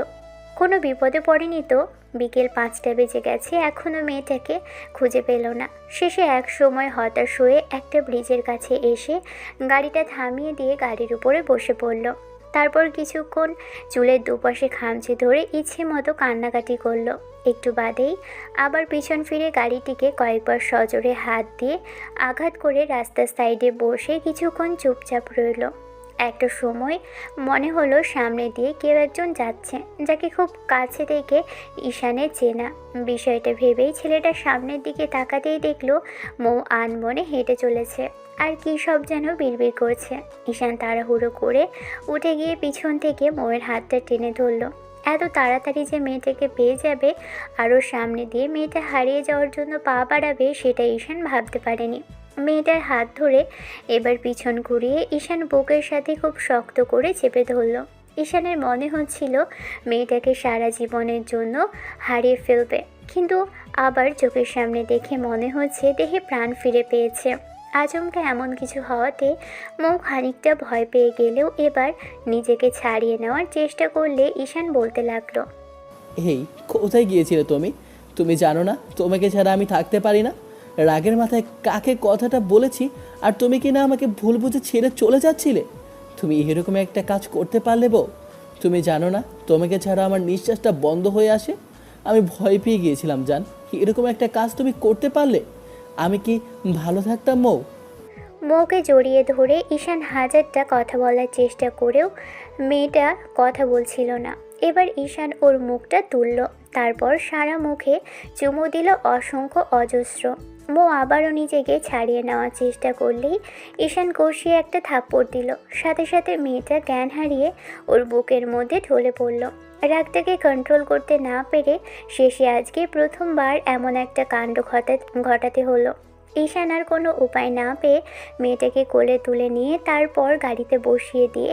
কোনো বিপদে পড়েনি তো? বিকেল 5টা বেজে গেছে, এখনও মেয়েটাকে খুঁজে পেল না। শেষে এক সময় হতাশ হয়ে একটা ব্রিজের কাছে এসে গাড়িটা থামিয়ে দিয়ে গাড়ির উপরে বসে পড়ল। তারপর কিছুক্ষণ চুলের দুপাশে খামচে ধরে ইচ্ছে মতো কান্নাকাটি করলো। একটু বাদেই আবার পিছন ফিরে গাড়িটিকে কয়েকবার সজোরে হাত দিয়ে আঘাত করে রাস্তার সাইডে বসে কিছুক্ষণ চুপচাপ রইল। একটা সময় মনে হলো সামনে দিয়ে কেউ একজন যাচ্ছে, যাকে খুব কাছে থেকে ঈশানের চেনা। বিষয়টা ভেবেই ছেলেটা সামনের দিকে তাকাতেই দেখলো মৌ আনমনে হেঁটে চলেছে আর কী সব যেন বিড়বিড় করছে। ঈশান তাড়াহুড়ো করে উঠে গিয়ে পিছন থেকে মৌয়ের হাতটা টেনে ধরলো। এত তাড়াতাড়ি যে মেয়েটাকে পেয়ে যাবে, আরও সামনে দিয়ে মেয়েটা হারিয়ে যাওয়ার জন্য পা বাড়াবে, সেটা ঈশান ভাবতে পারেনি। মেয়েটার হাত ধরে এবার পিছন ঘুরিয়ে ঈশান বুকের সাথে খুব শক্ত করে চেপে ধরল। ঈশানের মনে হচ্ছিল মেয়েটাকে সারা জীবনের জন্য হারিয়ে ফেলবে, কিন্তু আবার চোখের সামনে দেখে মনে হচ্ছে দেহে প্রাণ ফিরে পেয়েছে। আচমকা এমন কিছু হওয়াতে মৌ খানিকটা ভয় পেয়ে গেলেও এবার নিজেকে ছাড়িয়ে নেওয়ার চেষ্টা করলে ঈশান বলতে লাগলো, এই কোথায় গিয়েছিলে তুমি? তুমি জানো না তোমাকে ছাড়া আমি থাকতে পারি না? রাগের মাথায় কাকে কথাটা বলেছি, আর তুমি কি না আমাকে ভুল বুঝে ছেড়ে চলে যাচ্ছিলে? তুমি এরকম একটা কাজ করতে পারলে বউ? তুমি জানো না তোমাকে ছাড়া আমার নিঃশ্বাসটা বন্ধ হয়ে আসে? আমি ভয় পেয়ে গিয়েছিলাম জান, এরকম একটা কাজ তুমি করতে পারলে? আমি কি ভালো থাকতাম মৌ? মৌকে জড়িয়ে ধরে ঈশান হাজারটা কথা বলার চেষ্টা করেও মেয়েটা কথা বলছিল না। এবার ঈশান ওর মুখটা তুলল, তারপর সারা মুখে চুমু দিল অসংখ্য অজস্র। মো আবারও নিজেকে ছাড়িয়ে নেওয়ার চেষ্টা করলেই ঈশান কষিয়ে একটা থাপ্পড় দিল। সাথে সাথে মেয়েটা জ্ঞান হারিয়ে ওর বুকের মধ্যে ঢলে পড়ল। রাগটাকে কন্ট্রোল করতে না পেরে শেষে আজকে প্রথমবার এমন একটা কাণ্ড ঘটাতে হলো। ঈশান আর কোনো উপায় না পেয়ে মেয়েটাকে কোলে তুলে নিয়ে তারপর গাড়িতে বসিয়ে দিয়ে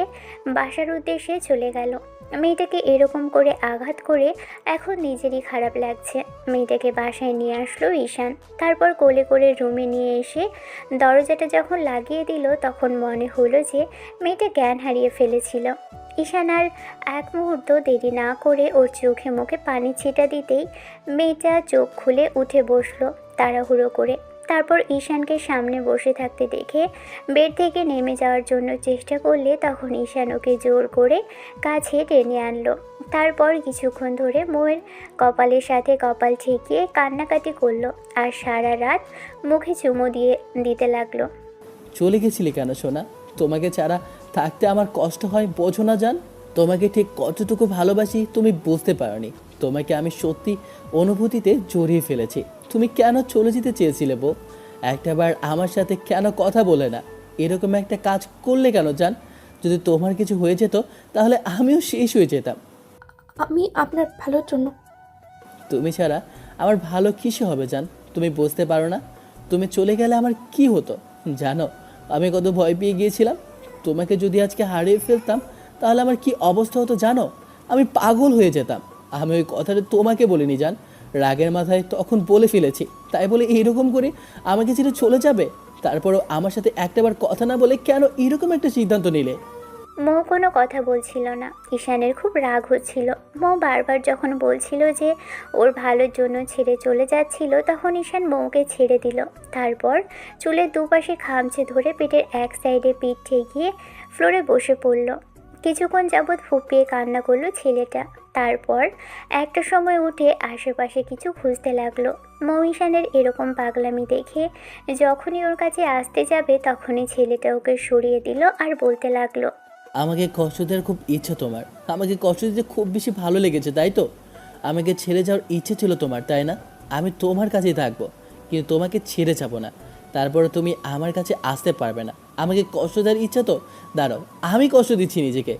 বাসার উদ্দেশ্যে চলে গেল। মেয়েটাকে এরকম করে আঘাত করে এখন নিজেরই খারাপ লাগছে। মেয়েটাকে বাসায় নিয়ে আসলো ঈশান। তারপর কোলে করে রুমে নিয়ে এসে দরজাটা যখন লাগিয়ে দিল তখন মনে হলো যে মেয়েটা জ্ঞান হারিয়ে ফেলেছিল। ঈশান আর এক মুহূর্ত দেরি না করে ওর চোখে মুখে পানি ছিটা দিতেই মেয়েটা চোখ খুলে উঠে বসলো তাড়াহুড়ো করে। তারপর ঈশানকে সামনে বসে থাকতে দেখে বেড থেকে নেমে যাওয়ার জন্য চেষ্টা করলে তখন ঈশান ওকে জোর করে কাছে টেনে আনলো। তারপর কিছুক্ষণ ধরে মোয়ের কপালের সাথে কপাল ঠেকিয়ে কান্নাকাটি করলো আর সারা রাত মুখে চুমু দিতে লাগলো। চলে গেছিলি কেন সোনা? তোমাকে ছাড়া থাকতে আমার কষ্ট হয়, বোঝো না জান? তোমাকে ঠিক কতটুকু ভালোবাসি তুমি বুঝতে পারোনি। তোমাকে আমি সত্যি অনুভূতিতে জড়িয়ে ফেলেছি। তুমি কেন চলে যেতে চেয়েছিলে বউ? একটাবার আমার সাথে কেন কথা বলে না? এরকম একটা কাজ করলে কেন জান? যদি তোমার কিছু হয়ে যেত তাহলে আমিও শেষ হয়ে যেতাম। আমি আপনার ভালোর জন্য। তুমি ছাড়া আমার ভালো কিসে হবে জান? তুমি বুঝতে পারো না? তুমি চলে গেলে আমার কি হতো জানো? আমি কত ভয় পেয়ে গিয়েছিলাম। তোমাকে যদি আজকে হারিয়ে ফেলতাম তাহলে আমার কি অবস্থা হতো জানো? আমি পাগল হয়ে যেতাম। আমি ওই কথাটা তোমাকে বলিনি জান, রাগের মাথায় তখন বলে ফেলেছি। তাই বলে এইরকম করে আমাকে ছেড়ে চলে যাবে? তারপরও আমার সাথে একটাবার কথা না বলে কেন এরকম একটা সিদ্ধান্ত নিলে? মৌ কোনো কথা বলছিল না। ঈশানের খুব রাগ হচ্ছিল। মৌ বারবার যখন বলছিল যে ওর ভালোর জন্য ছেড়ে চলে যাচ্ছিল তখন ঈশান মৌকে ছেড়ে দিল। তারপর চুলের দুপাশে খামচে ধরে পেটের এক সাইডে পিঠ ঠেকিয়ে ফ্লোরে বসে পড়ল। কিছুক্ষণ যাবৎ ফুপিয়ে কান্না করলো ছেলেটা। তারপর একটা সময় উঠে আশেপাশে কিছু খুঁজতে লাগলো। মৌ ঈশানের এরকম পাগলামি দেখে যখনই ওর কাছে আসতে যাবে তখনই ছেলেটা ওকে সরিয়ে দিল আর বলতে লাগলো, আমাকে কষ্ট দেওয়ার খুব ইচ্ছা তোমার। আমাকে কষ্ট দিতে খুব বেশি ভালো লেগেছে তাই তো? আমাকে ছেড়ে যাওয়ার ইচ্ছে ছিল তোমার তাই না? আমি তোমার কাছেই থাকবো, কিন্তু তোমাকে ছেড়ে যাবো না। তারপরে তুমি আমার কাছে আসতে পারবে না। আমাকে কষ্ট দেওয়ার ইচ্ছা তো? দাঁড়াও, আমি কষ্ট দিচ্ছি নিজেকে।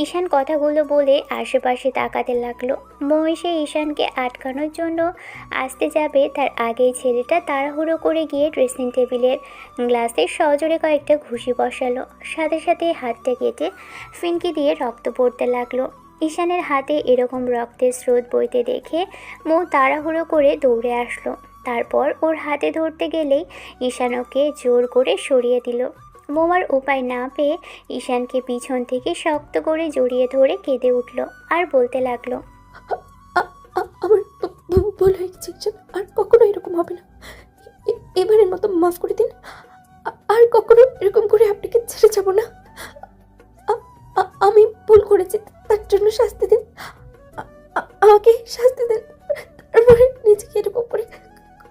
ঈশান কথাগুলো বলে আশেপাশে তাকাতে লাগলো। মৌ এসে ঈশানকে আটকানোর জন্য আসতে যাবে তার আগেই ছেলেটা তাড়াহুড়ো করে গিয়ে ড্রেসিং টেবিলের গ্লাসে সজোরে কয়েকটা ঘুষি বসালো। সাথে সাথে হাতটা কেটে ফিনকি দিয়ে রক্ত পড়তে লাগলো। ঈশানের হাতে এরকম রক্তের স্রোত বইতে দেখে মৌ তাড়াহুড়ো করে দৌড়ে আসলো। তারপর ওর হাতে ধরতে গেলেই ঈশান ওকে জোর করে সরিয়ে দিল। মৌয়ার উপায় না পেয়ে ঈশানকে পিছন থেকে শক্ত করে জড়িয়ে ধরে কেঁদে উঠল আর বলতে লাগলো, আমার ভুল হয়ে গেছে ঈশান, আর কখনো এরকম হবে না। এবারের মতো মাফ করে দিন। আর কখনো এরকম করে আপনাকে ছেড়ে যাব না। আমি ভুল করেছি, তার জন্য শাস্তি দিন। আমাকে শাস্তি দেন, তারপরে নিজেকে এরকম করে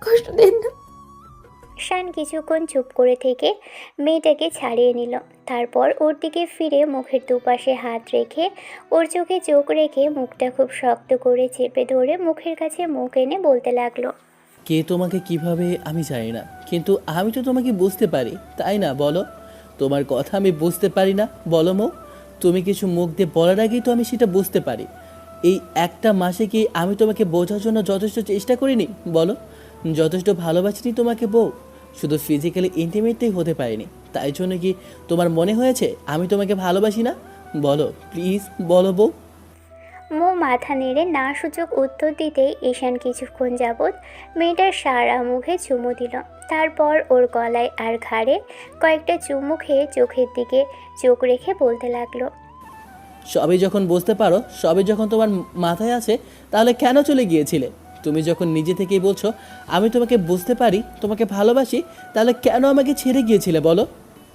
কষ্ট দেন না। শান কিছুক্ষণ চুপ করে থেকে মেয়েটাকে ছাড়িয়ে নিল। তারপর ওর দিকে ফিরে মুখের দুপাশে হাত রেখে ওর চোখে চোখ রেখে মুখটা খুব শক্ত করে চেপে ধরে মুখের কাছে মুখ এনে বলতে লাগলো, কে তোমাকে কিভাবে আমি জানি না, কিন্তু আমি তো তোমাকে বুঝতে পারি তাই না? বলো, তোমার কথা আমি বুঝতে পারি না? বলো মৌ, তুমি কিছু মুখ দিয়ে বলার আগেই তো আমি সেটা বুঝতে পারি। এই একটা মাসে কি আমি তোমাকে বোঝার জন্য যথেষ্ট চেষ্টা করিনি? বলো, যথেষ্ট ভালোবাসিনি তোমাকে বউ? শুধু ফিজিক্যালি ইন্টিমেটই হতে পারিনি, তাই জন্য কি তোমার মনে হয়েছে আমি তোমাকে ভালোবাসি না? বলো প্লিজ, বলো বউ। মৌ মাথা নেড়ে না সূচক উত্তর দিতেই ঈশান কিছুক্ষণ যাবৎ মেয়েটার সারা মুখে চুমু দিল। তারপর ওর গলায় আর ঘাড়ে কয়েকটা চুমু খেয়ে চোখের দিকে চোখ রেখে বলতে লাগলো, সবই যখন বুঝতে পারো, সবই যখন তোমার মাথায় আছে, তাহলে কেন চলে গিয়েছিলে? তুমি যখন নিজে থেকেই বলছো আমি তোমাকে বুঝতে পারি, তোমাকে ভালোবাসি, তাহলে কেন আমাকে ছেড়ে গিয়েছিলে বলো?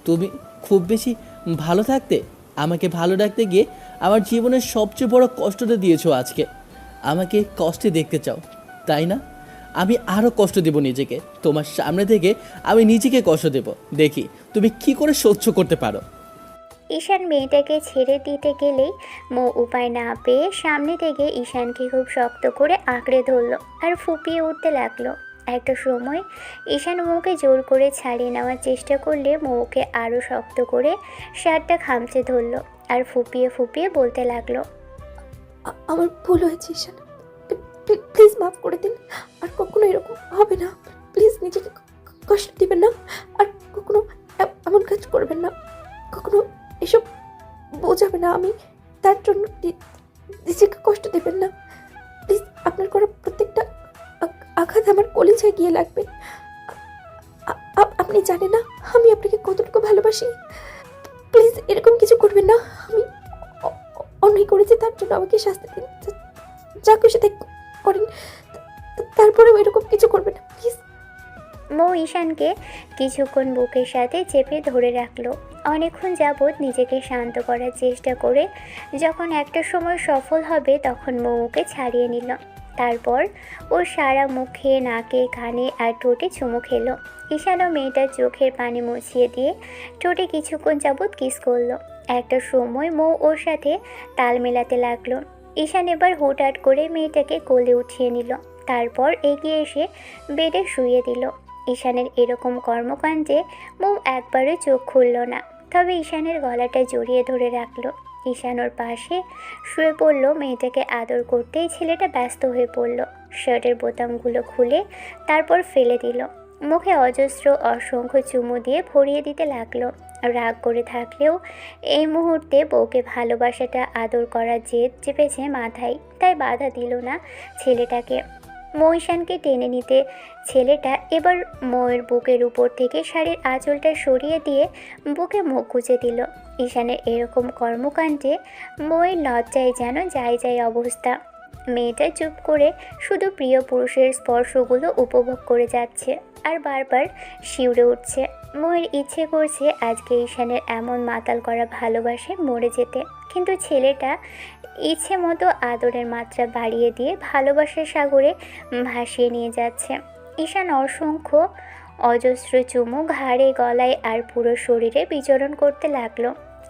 তুমি খুব বেশি ভালো থাকতে, আমাকে ভালো রাখতে গিয়ে আমার জীবনের সবচেয়ে বড় কষ্টটা দিয়েছো আজকে। আমাকে কষ্টে দেখতে চাও তাই না? আমি আরও কষ্ট দেব নিজেকে। তোমার সামনে থেকে আমি নিজেকে কষ্ট দেব, দেখি তুমি কি করে সহ্য করতে পারো। ঈশান মেয়েটাকে ছেড়ে দিতে গেলেই মৌ উপায় না পেয়ে সামনে থেকে ঈশানকে খুব শক্ত করে আঁকড়ে ধরলো আর ফুপিয়ে উঠতে লাগলো। একটা সময় ঈশান মৌকে জোর করে ছাড়িয়ে নেওয়ার চেষ্টা করলে মৌকে আরও শক্ত করে শার্টটা খামচে ধরলো আর ফুপিয়ে ফুপিয়ে বলতে লাগলো, আমার ভুল হয়েছে ঈশান, প্লিজ মাফ করে দিন। আর কখনো এরকম হবে না। প্লিজ নিজেকে কষ্ট দিবেন না, আর কখনো এমন কাজ করবেন না, কখনো এসব বোঝাবে না। আমি তার জন্য নিজেকে কষ্ট দেবেন না। প্লিজ, আপনার করা প্রত্যেকটা আঘাত আমার কলিজায় গিয়ে লাগবে। আপনি জানেন না আমি আপনাকে কতটুকু ভালোবাসি। প্লিজ এরকম কিছু করবেন না। আমি অন্যায় করেছি, তার জন্য আমাকে শাস্তি দিন। যা খুশি তাই করেন, তারপরেও এরকম কিছু করবেন না প্লিজ। মৌ ঈশানকে কিছুক্ষণ বুকের সাথে চেপে ধরে রাখলো। অনেকক্ষণ যাবৎ নিজেকে শান্ত করার চেষ্টা করে যখন একটা সময় সফল হবে তখন মৌকে ছাড়িয়ে নিল। তারপর ওর সারা মুখে, নাকে, কানে আর ঠোঁটে চুমু খেলো। ঈশানও মেয়েটার চোখের পানি মুছিয়ে দিয়ে ঠোঁটে কিছুক্ষণ যাবৎ কিস করলো। একটা সময় মৌ ওর সাথে তাল মেলাতে লাগলো। ঈশান এবার হুটহাট করে মেয়েটাকে কোলে উঠিয়ে নিল, তারপর এগিয়ে এসে বেডে শুইয়ে দিল। ঈশানের এরকম কর্মকাণ্ডে মৌ একবারও চোখ খুলল না, তবে ঈশানের গলাটা জড়িয়ে ধরে রাখলো। ঈশান ওর পাশে শুয়ে পড়ল। মেয়েটাকে আদর করতেই ছেলেটা ব্যস্ত হয়ে পড়ল। শার্টের বোতামগুলো খুলে তারপর ফেলে দিল। মুখে অজস্র অসংখ্য চুমু দিয়ে ভরিয়ে দিতে লাগলো। রাগ করে থাকলেও এই মুহূর্তে বউকে ভালোবাসাটা আদর করার জেদ চেপেছে মাথায়, তাই বাধা দিল না ছেলেটাকে। মহিষানকে টেনে নিতে ছেলেটা এবার ময়ের বুকের উপর থেকে শাড়ির আঁচলটা সরিয়ে দিয়ে বুকে মুখ গুজে দিল। ঈশানের এরকম কর্মকাণ্ডে ময়ের লজ্জায় যেন যাই অবস্থা। মেয়েটা চুপ করে শুধু প্রিয় পুরুষের স্পর্শগুলো উপভোগ করে যাচ্ছে আর বারবার শিউরে উঠছে। ময়ের ইচ্ছে করছে আজকে ঈশানের এমন মাতাল করা ভালোবাসে মরে যেতে, কিন্তু ছেলেটা ইচ্ছে মতো আদরের মাত্রা বাড়িয়ে দিয়ে ভালোবাসার সাগরে ভাসিয়ে নিয়ে যাচ্ছে। ঈশান অসংখ্য অজস্র চুমু ঘাড়ে, গলায় আর পুরো শরীরে বিচরণ করতে লাগলো।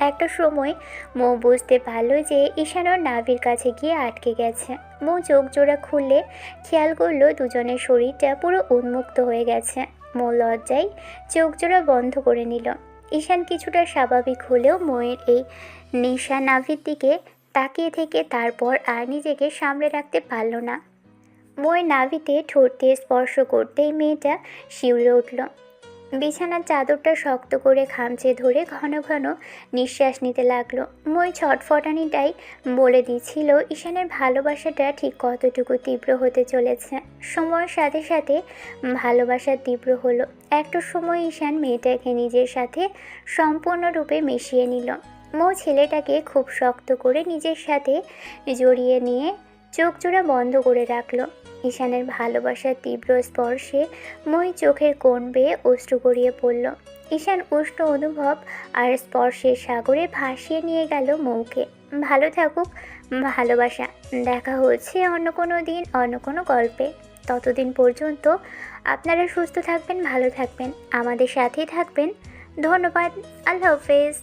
একটা সময় মৌ বুঝতে পারলো যে ঈশান ওর নাভির কাছে গিয়ে আটকে গেছে। মৌ চোখ জোড়া খুললে খেয়াল করলো দুজনের শরীরটা পুরো উন্মুক্ত হয়ে গেছে। মৌ লজ্জায় চোখ জোড়া বন্ধ করে নিল। ঈশান কিছুটা স্বাভাবিক হলেও মৌয়ের এই নেশা নাভির দিকে তাকিয়ে থেকে তারপর আর নিজেকে সামলে রাখতে পারল না। ময়ের নাভিতে ঠোঁট দিয়ে স্পর্শ করতেই মেয়েটা শিউরে উঠল। বিছানার চাদরটা শক্ত করে খামচে ধরে ঘন ঘন নিঃশ্বাস নিতে লাগলো। মই ছটফটানিটাই বলে দিচ্ছিল ঈশানের ভালোবাসাটা ঠিক কতটুকু তীব্র হতে চলেছে। সময়ের সাথে সাথে ভালোবাসা তীব্র হলো। একটা সময় ঈশান মেয়েটাকে নিজের সাথে সম্পূর্ণরূপে মিশিয়ে নিল। মৌ ছেলেটাকে খুব শক্ত করে নিজের সাথে জড়িয়ে নিয়ে চোখ জোড়া বন্ধ করে রাখলো। ঈশানের ভালোবাসার তীব্র স্পর্শে মই চোখের কোণ বেয়ে অশ্রু গড়িয়ে পড়ল। ঈশান উষ্ণ অনুভব আর স্পর্শের সাগরে ভাসিয়ে নিয়ে গেল মৌকে। ভালো থাকুক ভালোবাসা। দেখা হচ্ছে অন্য কোনো দিন, অন্য কোনো গল্পে। ততদিন পর্যন্ত আপনারা সুস্থ থাকবেন, ভালো থাকবেন, আমাদের সাথেই থাকবেন। ধন্যবাদ। আল্লাহ হাফেজ।